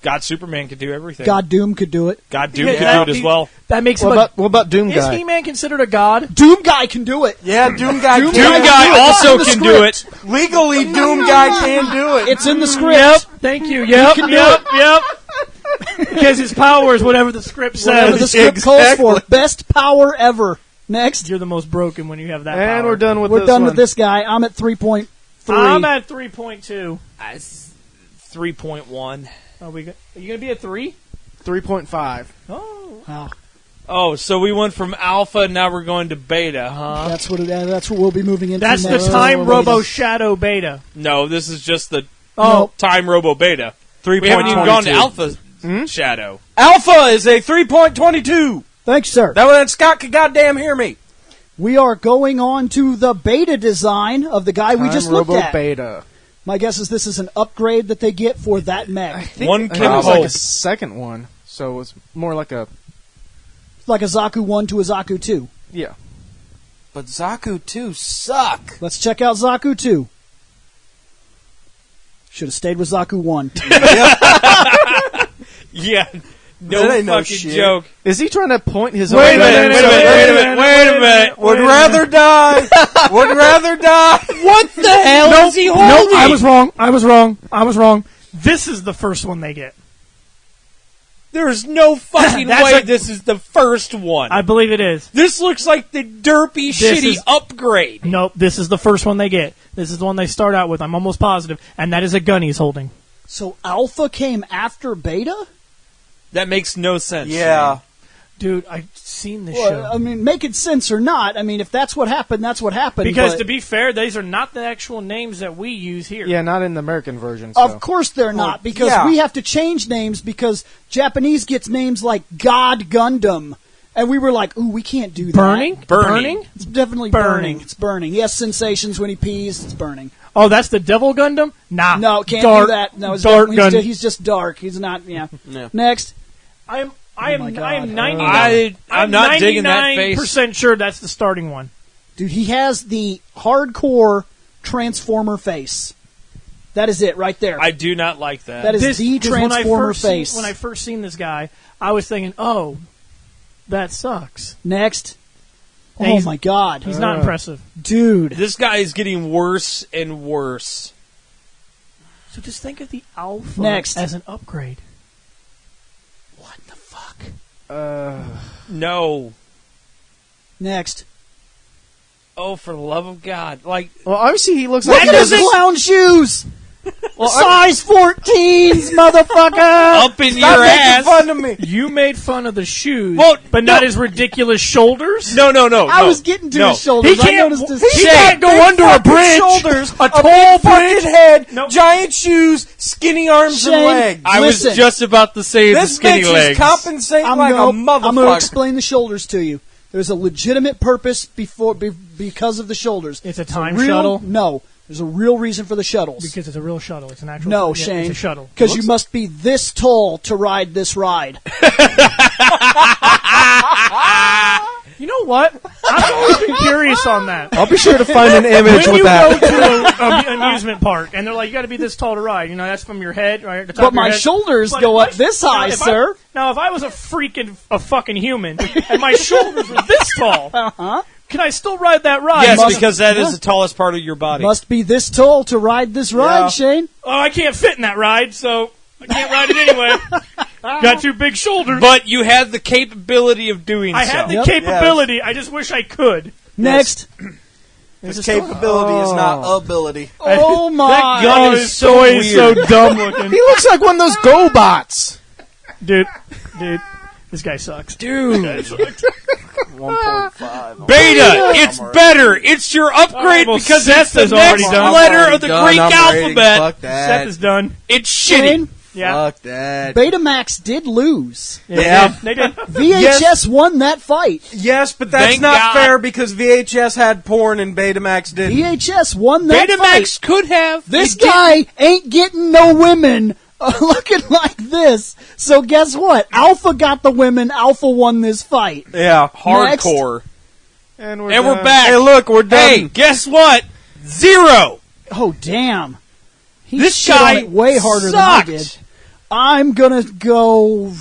God, Superman could do everything.
God Doom could do it.
God, Doom
Yeah,
could
that-
do it as well.
That makes him.
What about Doom
Is
Guy?
He-Man considered a god?
Doom Guy can do it.
Yeah, Doom Guy.
Doom
can
Doom
Guy
do
Guy
do it.
also
It's in
can
the
do it.
script.
it. Legally, Doom Guy can do it.
It's in the script.
Yep. Thank you. Yep.
can do
Yep. Because his power is whatever the script
Whatever
says.
the script calls for.
Exactly.
Best power ever. Next.
You're the most broken when you have that.
And
power.
we're done with
We're
this
done
one.
with this guy. I'm at 3.3.
I'm at 3.2.
3.1.
Are you gonna be at 3?
3.5.
Oh.
Wow.
Oh, so we went from alpha, now we're going to beta, huh?
That's what we'll be moving into
That's the
next.
Time Robo Shadow Beta.
No, this is just the
Oh.
Time Robo Beta. We haven't even gone to alpha shadow.
Alpha is a 3.22.
Thanks, sir.
That way Scott could goddamn hear me.
We are going on to the beta design of the guy we
Time
just looked
Robo
at.
Beta.
My guess is this is an upgrade that they get for that mech.
One
I think
can
it was like
hope.
a second one, so it was more like a
Like a Zaku 1 to a Zaku 2.
yeah.
But Zaku 2 suck.
Let's check out Zaku 2. Should have stayed with Zaku 1.
Yeah, no
That ain't no
fucking
shit.
joke.
Is he trying to point his
Wait a
own
minute, wait a minute.
Would rather die. Would rather die.
What the hell is he holding?
No, I was wrong. This is the first one they get.
There's no fucking
That's
way
a-
this is the first one.
I believe it is.
This looks like the derpy, shitty
is-
upgrade.
Nope, this is the first one they get. This is the one they start out with, I'm almost positive. And that is a gun he's holding.
So Alpha came after Beta?
That makes no sense.
Yeah.
Dude, I've seen this
Well,
show.
I mean, making sense or not, I mean, if that's what happened, that's what happened.
Because
but
to be fair, these are not the actual names that we use here.
Yeah, not in the American version. So.
Of course they're not, because
yeah.
we have to change names because Japanese gets names like God Gundam. And we were like, ooh, we can't do that.
Burning.
It's definitely
Burning.
burning. It's burning. He has sensations when he pees. It's burning.
Oh, that's the Devil Gundam? Nah.
No, can't
dark,
do that. No, it's
dark
definitely-
gun.
he's just dark. He's not, yeah.
Yeah.
Next.
I am
my God.
99.
I'm not digging that face.
99% sure that's the starting one.
Dude, he has the hardcore Transformer face. That is it right there.
I do not like that.
That is the
'cause when I
Transformer
first
face.
when I first seen this guy, I was thinking, oh, that sucks.
Next.
And
Oh
he's-
my God.
He's not impressive.
Dude.
This guy is getting worse and worse.
So just think of the Alpha
Next.
as an upgrade.
What the fuck?
No.
Next.
Oh, for the love of God. Like,
Well, obviously he looks
Look
like
at
he
his
doesn't-
clown shoes! Size 14s, motherfucker!
up in
Stop
your
making
ass.
fun of me.
You made fun of the shoes,
Well,
but not his ridiculous shoulders.
No.
I was getting to
no.
his shoulders.
He can't-
I noticed his
he can't go under a
Fucking
bridge.
Shoulders,
A
a
tall
big fucking
bridge.
head,
Nope.
giant shoes, skinny arms
Shane,
and legs.
I
Listen.
was just about to say the
This
skinny
bitch
legs.
is compensating like a
I'm going to
motherfucker.
explain the shoulders to you. There's a legitimate purpose because of the shoulders.
It's a time
real,
shuttle?
No. There's a real reason for the shuttles.
Because it's a real shuttle. It's an actual
No,
yeah,
Shane.
It's a shuttle.
Because you must be this tall to ride this ride.
You know what? I've always been curious on that.
I'll be sure to find an image
When
with
you
that.
go to an amusement park and they're like, you got to be this tall to ride. You know, that's from your head, right? At the top
But
of your
my
head.
shoulders
But
go
if
up this high,
if
sir.
Now, if I was a fucking human and my shoulders were this tall, can I still ride that ride?
Yes, because that is the tallest part of your body.
Must be this tall to ride this ride,
Yeah.
Shane.
Oh, I can't fit in that ride, so I can't ride it anyway. Got two big shoulders.
But you have the capability of doing
I
so.
have the
Yep.
capability. I just wish I could.
Next.
His capability is not ability.
Oh my.
That gun is so
toy is so
weird.
dumb looking.
He looks like one of those GoBots.
Dude, this guy sucks.
Dude.
1.5.
Beta, it's better. It's your upgrade
well,
because
Seth
that's the
is already
next
done.
letter of the Greek alphabet.
Fuck
Seth
that.
is done.
It's
Shane,
shitty.
Yeah.
Fuck that.
Betamax did lose.
Yeah.
They did.
VHS won that fight.
Yes, but that's
Thank
not
God.
fair because VHS had porn and Betamax didn't.
VHS won that
Betamax
fight.
could have.
This
It didn't.
guy ain't getting no women looking like this. So guess what? Alpha got the women. Alpha won this fight.
Yeah.
Hardcore.
And we're
And we're
done.
back.
Hey, look, we're done.
Hey, guess what? 0.
Oh damn! He
This
shit on
guy
it way harder
sucked.
than I did. I'm gonna go.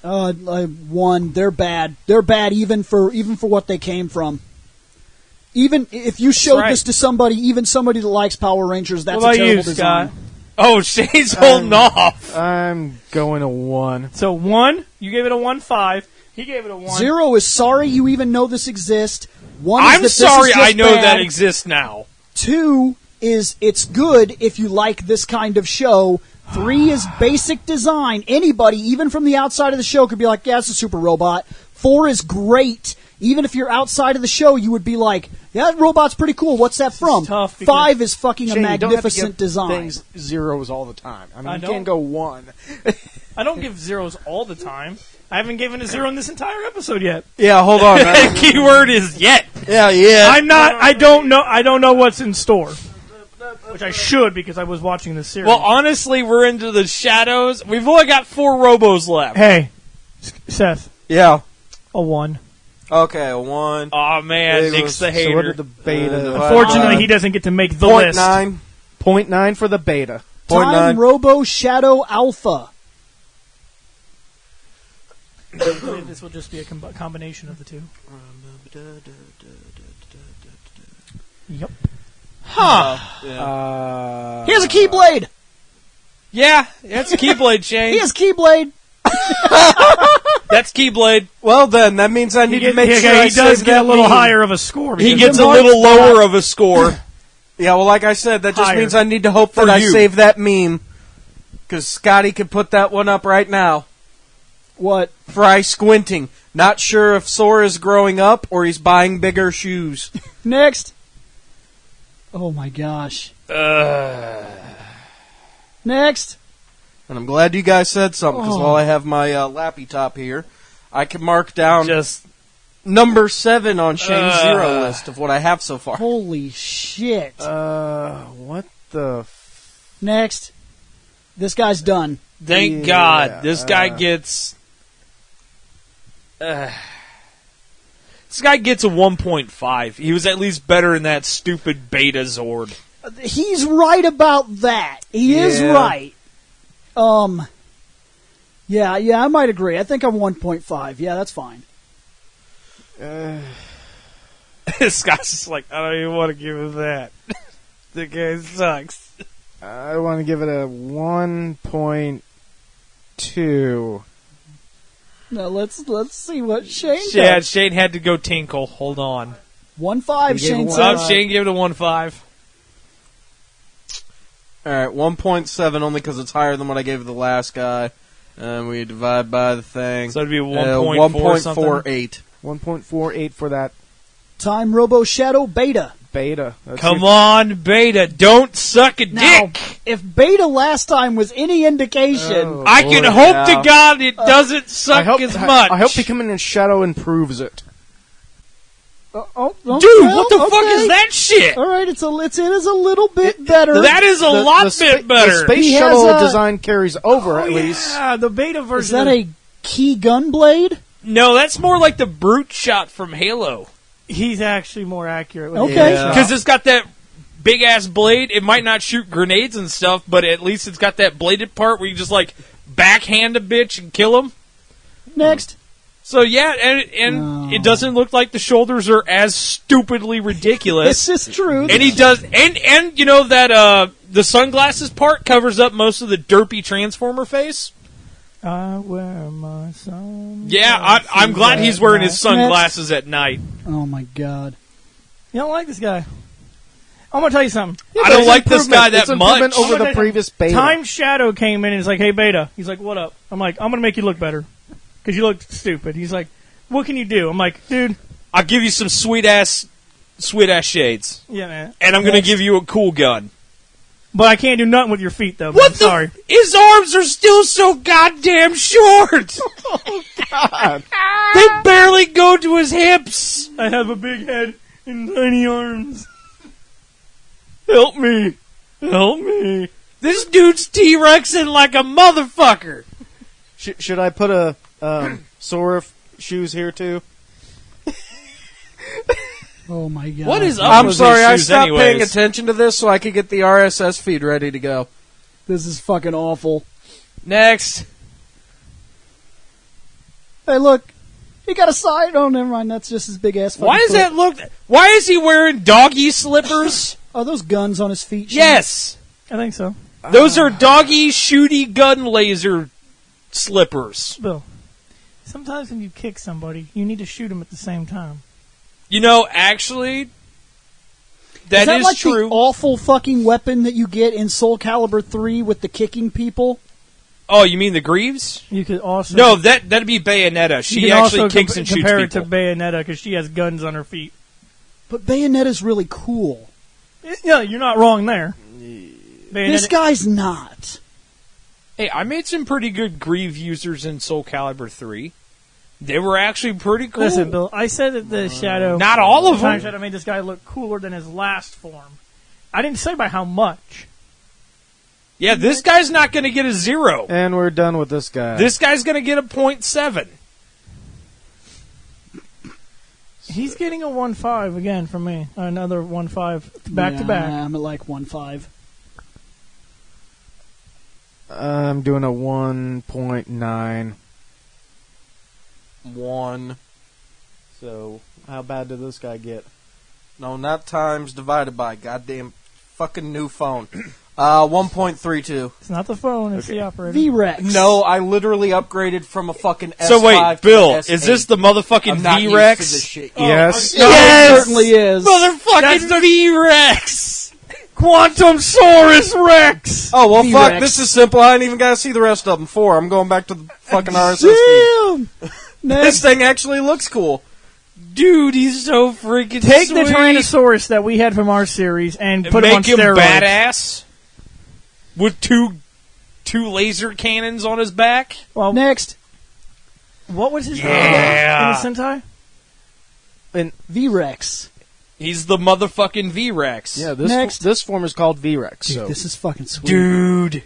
I won. They're bad. They're bad even for what they came from. Even if you showed
right.
this to somebody, even somebody that likes Power Rangers, that's
What about
a terrible
you,
design.
Scott?
Oh, Shane's holding off.
I'm going to 1.
So 1, you gave it a 1.5. He gave it a 1.
0 is sorry you even know this exists. 1 is
I'm
that this
sorry
is just
I know
bad.
that exists now.
2 is it's good if you like this kind of show. 3 is basic design. Anybody, even from the outside of the show, could be like, yeah, it's a super robot. 4 is great. Even if you're outside of the show, you would be like, yeah, that robot's pretty cool. What's that from?
tough because-
5 is fucking
Shane,
a
you don't have to
magnificent
give
design.
Things zeros all the time. I mean,
I
you
don't.
can't go 1.
I don't give zeros all the time. I haven't given a 0 in this entire episode yet.
Yeah, hold on.
The keyword is yet.
yeah.
I'm not. I don't know what's in store, which I should because I was watching this series.
Well, honestly, we're into the shadows. We've only got 4 Robos left.
hey, Seth,
Yeah.
a 1.
Okay, a 1.
Oh man,
It
Nick's
was-
the
So what
hater.
did the beta?
Fortunately, he doesn't get to make the list.
0.9.
0.9 for the beta.
Time
0.9.
Robo Shadow Alpha.
This will just be a combination of the two. Yep.
Huh.
He has a Keyblade.
Yeah, that's Keyblade, Shane.
He has Keyblade.
That's Keyblade.
Well, then, that means I need to make sure I
he does
save
get
that
a little
meme.
higher of a score.
He
because
gets a
the
little
marks-
lower of a score.
Yeah, well, like I said, that just
Higher.
means I need to hope that
For
I
you.
save that meme. Because Scotty could put that one up right now.
What?
Fry squinting. Not sure if Sora's growing up or he's buying bigger shoes.
Next. Oh my gosh. Next.
And I'm glad you guys said something, because while I have my lappy top here, I can mark down
Just
number 7 on Shane's 0 list of what I have so far.
Holy shit.
What the?
Next. This guy's done.
thank
Yeah,
God this guy gets. This guy gets a 1.5. He was at least better in that stupid Beta Zord.
He's right about that. He is
Yeah.
right. Yeah, I might agree. I think I'm 1.5. Yeah, that's fine.
This guy's just like, I don't even want to give him that. The guy sucks.
I want to give it a 1.2.
Now let's see what Shane
Yeah,
does.
Shane had to go tinkle. Hold on.
1.5.
He gave
Shane
it
said.
Shane gave it a 1.5.
Alright, 1.7 only because it's higher than what I gave the last guy. And we divide by the thing.
So it'd be 1.4 something.
1.48.
1.48 for that.
Time Robo Shadow Beta.
Beta.
Come on, Beta. Don't suck a
Now,
dick.
if Beta last time was any indication,
Oh,
I can
boy,
hope
yeah.
to God it doesn't suck as much.
I hope Becoming in Shadow improves it.
Dude, what the fuck is that shit?
All right, it is a little bit better.
That is a lot bit better.
The space
He has
shuttle
a-
design carries over at least.
Yeah, the beta version.
Is that a key gun blade?
No, that's more like the brute shot from Halo.
He's actually more accurate. With
Okay.
the
Yeah.
Because it's got that big ass blade. It might not shoot grenades and stuff, but at least it's got that bladed part where you just like backhand a bitch and kill him.
Next.
So yeah, and it doesn't look like the shoulders are as stupidly ridiculous.
This is true.
And he does, and you know that the sunglasses part covers up most of the derpy Transformer face.
I wear my sunglasses.
Yeah, I'm glad he's wearing his
Next.
sunglasses at night.
Oh my god.
You don't like this guy. I'm gonna tell you something.
I don't like this guy
It's
that
improvement
much.
over the previous Beta.
Time Shadow came in and he's like, "Hey Beta," he's like, "What up?" I'm like, "I'm gonna make you look better because you look stupid." He's like, "What can you do?" I'm like, "Dude,
I'll give you some sweet ass shades,
yeah, man."
and I'm gonna give you a cool gun.
But I can't do nothing with your feet though.
What
I'm sorry.
His arms are still so goddamn short.
God.
They barely go to his hips.
I have a big head and tiny arms.
Help me. Help me. This dude's T-Rexing like a motherfucker.
Should I put a Sora shoes here too?
Oh my god.
What is up
I'm
with
sorry,
his
I
shoes
stopped
anyways?
paying attention to this so I could get the RSS feed ready to go.
This is fucking awful.
Next.
Hey, look. He got a side. Oh, never mind. That's just his big ass.
Why
fucking
does that look... Why is he wearing doggy slippers?
Are those guns on his feet? Shane?
Yes.
I think so.
Those are doggy shooty gun laser slippers.
Bill, sometimes when you kick somebody, you need to shoot them at the same time.
You know, actually, that
is
is
like
true.
the awful fucking weapon that you get in Soul Calibur 3 with the kicking people?
Oh, you mean the Greaves?
You could also
No, that'd be Bayonetta.
you
She
can
actually
also
kicks and shoots
compare
people.
it to Bayonetta because she has guns on her feet.
But Bayonetta's really cool.
Yeah, you're not wrong there.
This guy's not.
Hey, I made some pretty good Greave users in Soul Calibur 3. They were actually pretty cool.
Listen, Bill, I said that the Shadow...
Not all of
Time
them.
Shadow made this guy look cooler than his last form. I didn't say by how much.
Yeah, this guy's not going to get a 0.
And we're done with this guy.
This guy's going to get a 0.7.
He's getting a 1.5 again from me. Another 1.5 back to back.
I'm at like 1.5.
I'm doing a 1.9.
1.
So, how bad did this guy get?
No, not times divided by goddamn fucking new phone. 1.32.
It's not the phone, it's the operator.
V-Rex.
No, I literally upgraded from a fucking S5
So wait,
to
Bill,
an
is
S8.
this the motherfucking
I'm not used to
V-Rex?
this shit.
Yes.
No, it certainly is.
Motherfucking V-Rex!
Quantum Saurus Rex!
Oh, well,
V-Rex.
fuck, this is simple. I ain't even got to see the rest of them. 4. I'm going back to the fucking RSS feed.
Damn!
This
Next.
thing actually looks cool.
Dude, he's so freaking
Take
sweet.
the Tyrannosaurus that we had from our series and
And
put him on
make him
steroids.
badass with two laser cannons on his back.
Well,
Next.
what was his
Yeah.
name in the Sentai?
V-Rex.
He's the motherfucking V-Rex.
Yeah,
Next.
this form is called V-Rex.
Dude,
So.
this is fucking sweet.
Dude.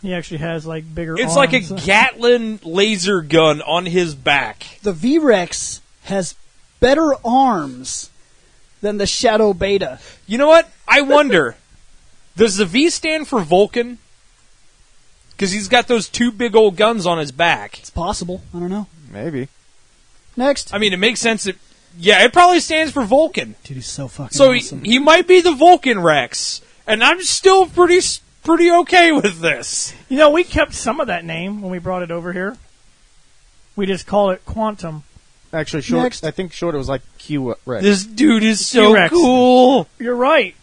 He actually has like bigger
It's
arms.
like a Gatlin laser gun on his back.
The V-Rex has better arms than the Shadow Beta.
You know what? I wonder, does the V stand for Vulcan? Because he's got those two big old guns on his back.
It's possible. I don't know.
Maybe.
Next.
I mean, it makes sense that... Yeah, it probably stands for Vulcan.
Dude, he's so fucking
So
awesome.
he might be the Vulcan Rex. And I'm still pretty okay with this.
You know, we kept some of that name when we brought it over here. We just call it Quantum.
Actually, short.
Next.
I think short it was like Q-Rex.
This dude is so
T-Rex.
cool.
You're right.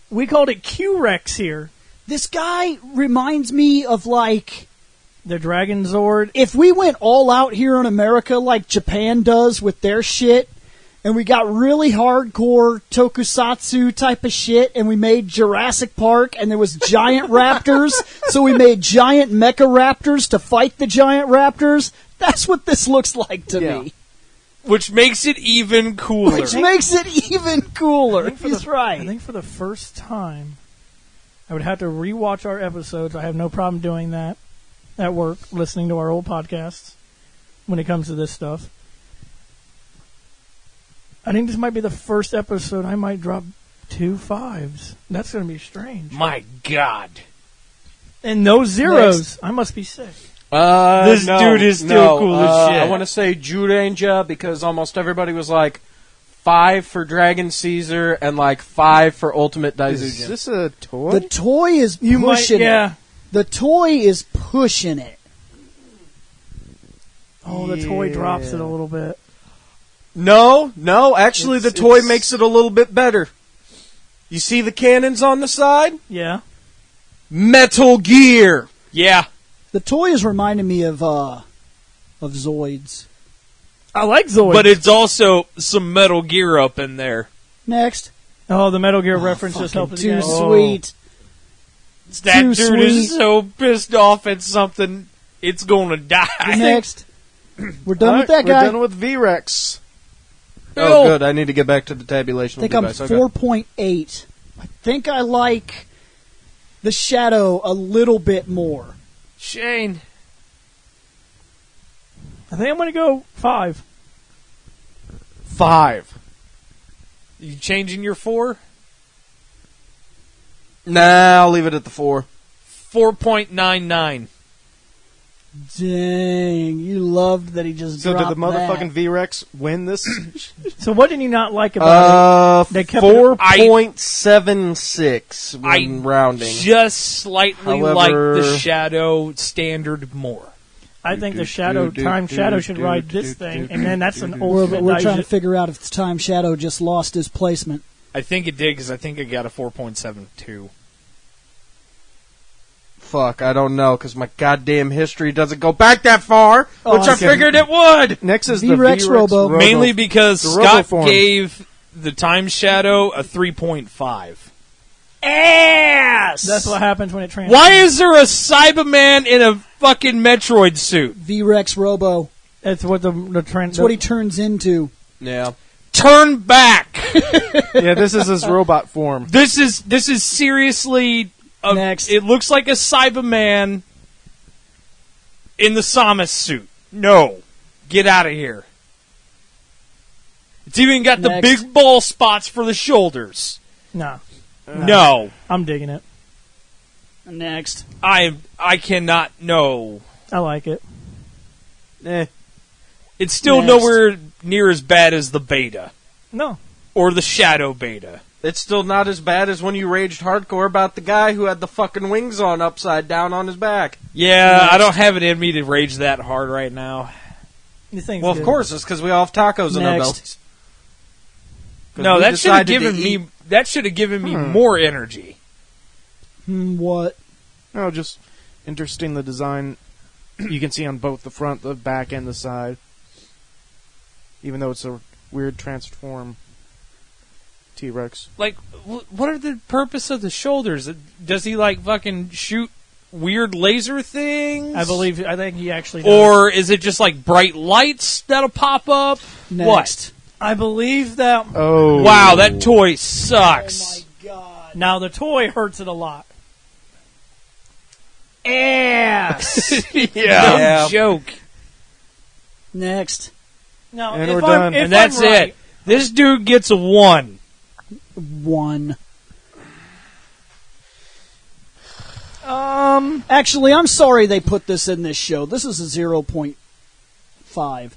We called it Q-Rex here.
This guy reminds me of, like,
The Dragon Zord.
if we went all out here in America like Japan does with their shit, and we got really hardcore tokusatsu type of shit, and we made Jurassic Park, and there was giant raptors, so we made giant mecha raptors to fight the giant raptors. That's what this looks like to me.
Which makes it even cooler.
Which makes it even cooler. He's right.
I think for the first time, I would have to rewatch our episodes. I have no problem doing that at work, listening to our old podcasts when it comes to this stuff. I think this might be the first episode I might drop 2 5s. That's going to be strange.
My God.
And no zeros. I must be sick.
This dude is still cool as shit.
I want to say Juranger because almost everybody was like 5 for Dragon Caesar and like 5 for Ultimate Daisugen.
Is this a toy?
The toy is pushing it. The toy is pushing it.
Oh, the toy drops it a little bit.
No, actually the toy makes it a little bit better. You see the cannons on the side?
Yeah.
Metal Gear!
Yeah.
The toy is reminding me of Zoids.
I like Zoids.
But it's also some Metal Gear up in there.
Next.
Oh, the Metal Gear reference just helped
Too
again.
sweet.
That
Too
dude
sweet.
is so pissed off at something, it's gonna die.
Next. We're done with that
We're
guy.
done with V-Rex.
Oh, good. I need to get back to the tabulation.
I think I'm 4.8. I think I like the Shadow a little bit more.
Shane.
I think I'm going to go 5.
5.
You changing your 4?
Nah, I'll leave it at the 4.
4.99.
Dang, you loved that he just
So did
dropped
the motherfucking
that.
V-Rex win this?
So what did you not like about it? They kept
4.76 when rounding.
Just slightly
However,
like the Shadow standard more.
I think the Shadow, Time Shadow should ride this thing, and then that's an ultimate
We're trying to
Daisugen.
figure out if Time Shadow just lost his placement.
I think it did because I think it got a 4.72.
Fuck, I don't know, because my goddamn history doesn't go back that far,
Oh,
which I
okay.
figured it would!
Next is
V-Rex
the V-Rex
Robo.
Mainly because
the
Scott
Roboform.
gave the Time Shadow a 3.5.
Ass!
That's what happens when it transforms.
Why is there a Cyberman in a fucking Metroid suit?
V-Rex Robo.
That's what the
That's what he turns into.
Yeah.
Turn back!
Yeah, this is his robot form.
This is seriously...
Next.
It looks like a Cyberman in the Samus suit. No. Get out of here. It's even got the
Next.
big ball spots for the shoulders.
No.
No.
I'm digging it.
Next.
I cannot know.
I like it.
It's still
Next.
nowhere near as bad as the beta.
No.
Or the Shadow beta.
It's still not as bad as when you raged hardcore about the guy who had the fucking wings on upside down on his back.
Yeah, I don't have it in me to rage that hard right now.
This thing's
Well,
good.
of course, it's because we all have tacos in our
Next.
bellies. 'Cause
No,
we
that should have
decided to
given
eat-
me more energy.
What?
No, just interesting the design you can see on both the front, the back, and the side. Even though it's a weird transform T-Rex.
Like, what are the purpose of the shoulders? Does he like fucking shoot weird laser things?
I think he actually does.
Or is it just like bright lights that'll pop up?
Next.
What?
I believe that...
Oh.
Wow, that toy sucks.
God.
Now, the toy hurts it a lot.
Ass!
Yeah.
No joke.
Next.
No,
And
if
we're
I'm-
done.
if
And that's
I'm right,
it. This dude gets a 1.
1. Actually, I'm sorry they put this in this show. This is a 0.5.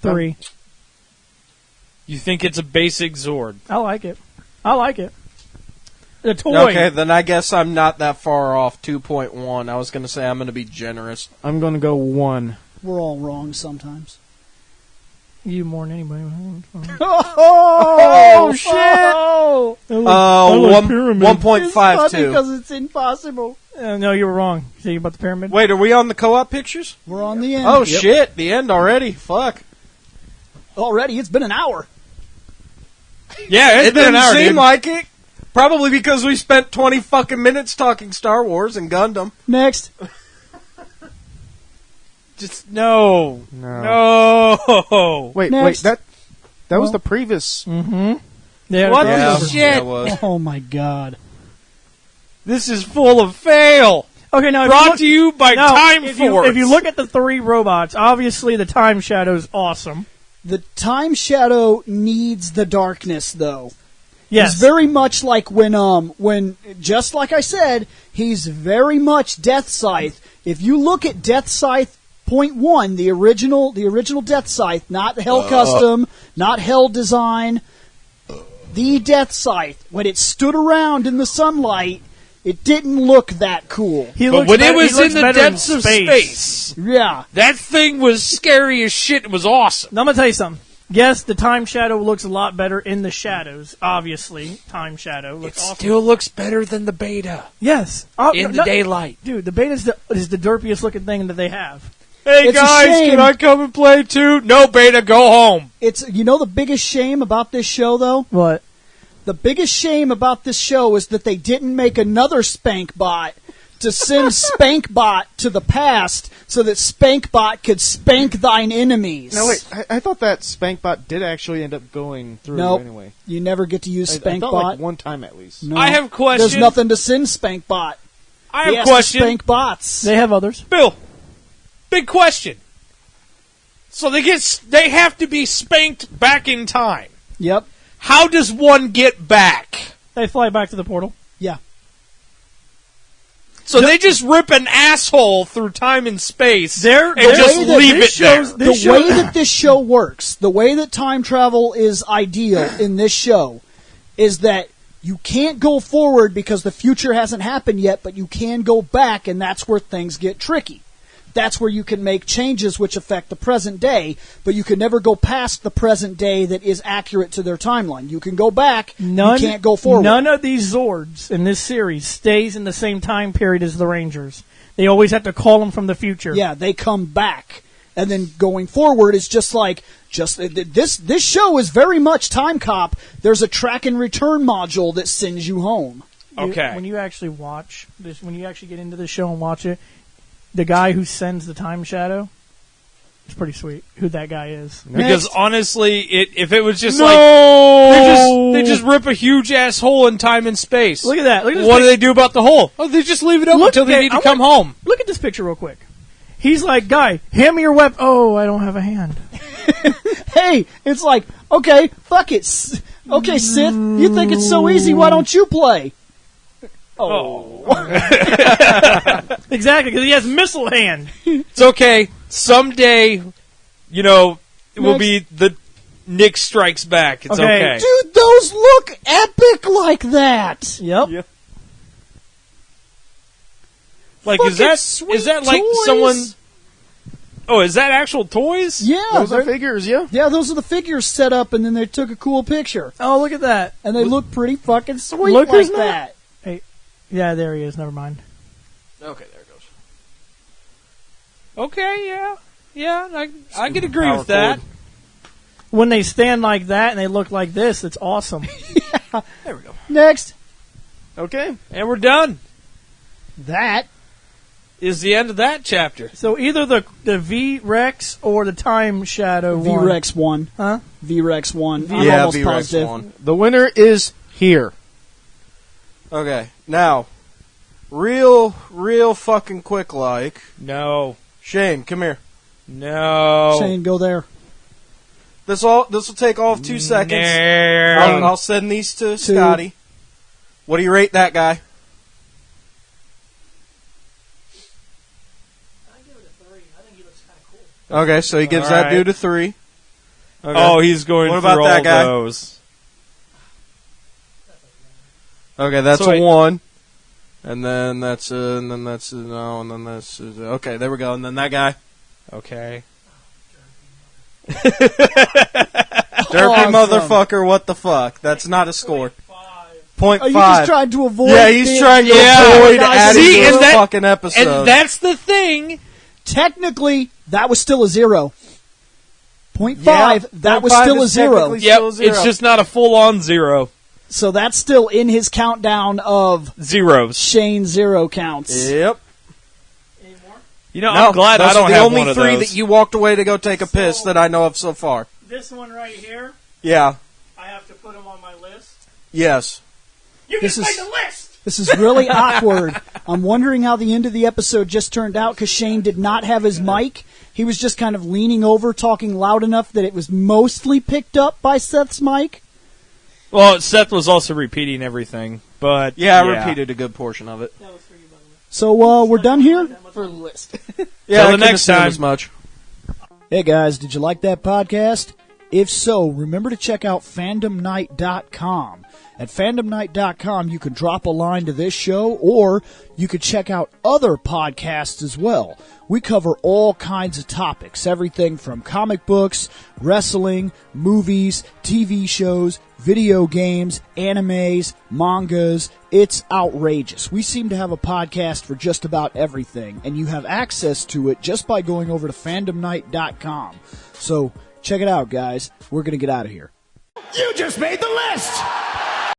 3.
You think it's a basic Zord?
I like it. The toy.
Okay, then I guess I'm not that far off. 2.1. I was going to say I'm going to be generous.
I'm going to go 1.
We're all wrong sometimes.
You more than anybody.
Oh,
shit!
It's funny
1.52.
because it's impossible.
No, you were wrong. See about the pyramid?
Wait, are we on the co-op pictures?
We're on the end.
Oh, shit. The end already. Fuck.
Already, it's been an hour.
Yeah,
It didn't seem like it. Probably because we spent 20 fucking minutes talking Star Wars and Gundam.
Next.
Just no.
Wait,
Next.
wait. That was the previous.
Mm-hmm. Yeah,
What
Yeah,
the shit?
yeah, it was.
Oh my god.
This is full of fail.
Okay, now
Brought to you by Time
if
Force.
if you look at the 3 robots, obviously the Time Shadow's awesome.
The Time Shadow needs the darkness, though.
Yes.
He's very much like when, just like I said, he's very much Death Scythe. If you look at Death Scythe .1, the original Death Scythe, not Hell Custom, not Hell Design, the Death Scythe, when it stood around in the sunlight, it didn't look that cool.
But when it was in the depths of space,
Yeah.
that thing was scary as shit. It was awesome.
Now, I'm going to tell you something. Yes, the Time Shadow looks a lot better in the shadows. Obviously, Time Shadow
It
looks awesome.
still looks better than the beta
Yes.
in the daylight.
Dude, the beta is the derpiest looking thing that they have.
Hey
It's a
guys,
shame.
can I come and play too? No, beta, go home.
It's the biggest shame about this show, though?
What?
The biggest shame about this show is that they didn't make another Spankbot to send Spankbot to the past so that Spankbot could spank thine enemies.
No, wait. I thought that Spankbot did actually end up going through
Nope.
anyway.
You never get to use
I thought
Spankbot.
like one time at least.
No.
I have a question.
There's nothing to send Spankbot.
I
He
have
has
a question.
to spank bots.
They have others.
Bill, big question. So they have to be spanked back in time.
Yep.
How does one get back?
They fly back to the portal.
Yeah.
So they just rip an asshole through time and space and
the
just
way that
leave
this
it there.
The way that this show works, the way that time travel is ideal in this show, is that you can't go forward because the future hasn't happened yet, but you can go back, and that's where things get tricky. That's where you can make changes which affect the present day, but you can never go past the present day that is accurate to their timeline. You can go back, you can't go forward.
None of these Zords in this series stays in the same time period as the Rangers. They always have to call them from the future.
Yeah, they come back. And then going forward is just this show is very much Time Cop. There's a track and return module that sends you home.
Okay.
When you actually watch this, when you actually get into the show and watch it, the guy who sends the Time Shadow, it's pretty sweet who that guy is.
Because honestly, if it was just
No!
like they just rip a huge ass hole in time and space.
Look at that. Look at this
What do they do about the hole? Oh, they just leave it open until they need to come home.
Look at this picture real quick. He's like, guy, hand me your weapon. Oh, I don't have a hand.
Hey, it's like, okay, fuck it. Okay, Sith, you think it's so easy, why don't you play?
Exactly, because he has missile hand.
It's okay. Someday, it will be the Nick Strikes Back. It's okay.
Dude, those look epic like that.
Yep.
Like,
Fucking
is that
sweet
like
toys.
someone? Oh, is that actual toys?
Yeah,
Those are
they're-
figures, yeah.
yeah, those are the figures set up, and then they took a cool picture,
Oh, look at that.
and they look pretty fucking sweet
Look
like
who's not-
that.
Yeah, there he is. Never mind.
Okay, there it goes.
Okay, yeah, I can agree
Power
with that.
cord.
When they stand like that and they look like this, it's awesome.
There we go.
Next,
Okay.
And we're done.
that
Is the end of that chapter.
So either the V-Rex or the Time Shadow one.
V-Rex 1.
Huh?
V-Rex 1. I'm
Yeah,
almost
V-Rex
positive.
1.
The winner is here.
Okay, now, real fucking quick like.
No.
Shane, come here.
No.
Shane, go there.
This will take all of 2 seconds.
No.
I'll send these to Scotty. What do you rate that guy? Okay, so he gives
All
that
right.
dude a 3. Okay.
Oh, he's going
What
through
about
all
that guy?
those.
Okay, that's
So
a
wait.
1. And then that's a, and then that's a, no, and then that's a, okay, there we go. And then that guy.
Okay.
Derpy
Awesome.
motherfucker, what the fuck? That's not a score. 0.5.
Are you just trying to avoid?
Yeah, he's
being-
trying to
Yeah.
avoid
Guys,
adding
see,
to
and
the
that-
fucking episode.
And that's the thing.
Technically, that was still a 0. 0.5,
Yeah,
that was
0.5
still a
is
0.
technically
Yep,
still a 0.
it's just not a full-on 0.
So that's still in his countdown of
Zeros.
Shane 0 counts.
Yep.
You know,
No,
I'm glad
those
I don't
are the
have
only
one of
3
those.
that you walked away to go take a piss that I know of so far.
This one right here,
Yeah.
I have to put him on my list.
Yes.
You
This
just
is-
made the list!
This is really awkward. I'm wondering how the end of the episode just turned out because Shane did not have his mic. He was just kind of leaning over, talking loud enough that it was mostly picked up by Seth's mic.
Well, Seth was also repeating everything, but
Yeah, I repeated a good portion of it.
So we're done here?
For the list.
Yeah,
Till
I
the
couldn't
next
assume
time.
as much.
Hey guys, did you like that podcast? If so, remember to check out fandomnight.com. At fandomnight.com, you can drop a line to this show, or you could check out other podcasts as well. We cover all kinds of topics, everything from comic books, wrestling, movies, TV shows, video games, animes, mangas. It's outrageous. We seem to have a podcast for just about everything, and you have access to it just by going over to fandomnight.com. So check it out, guys. We're going to get out of here.
You just made the list!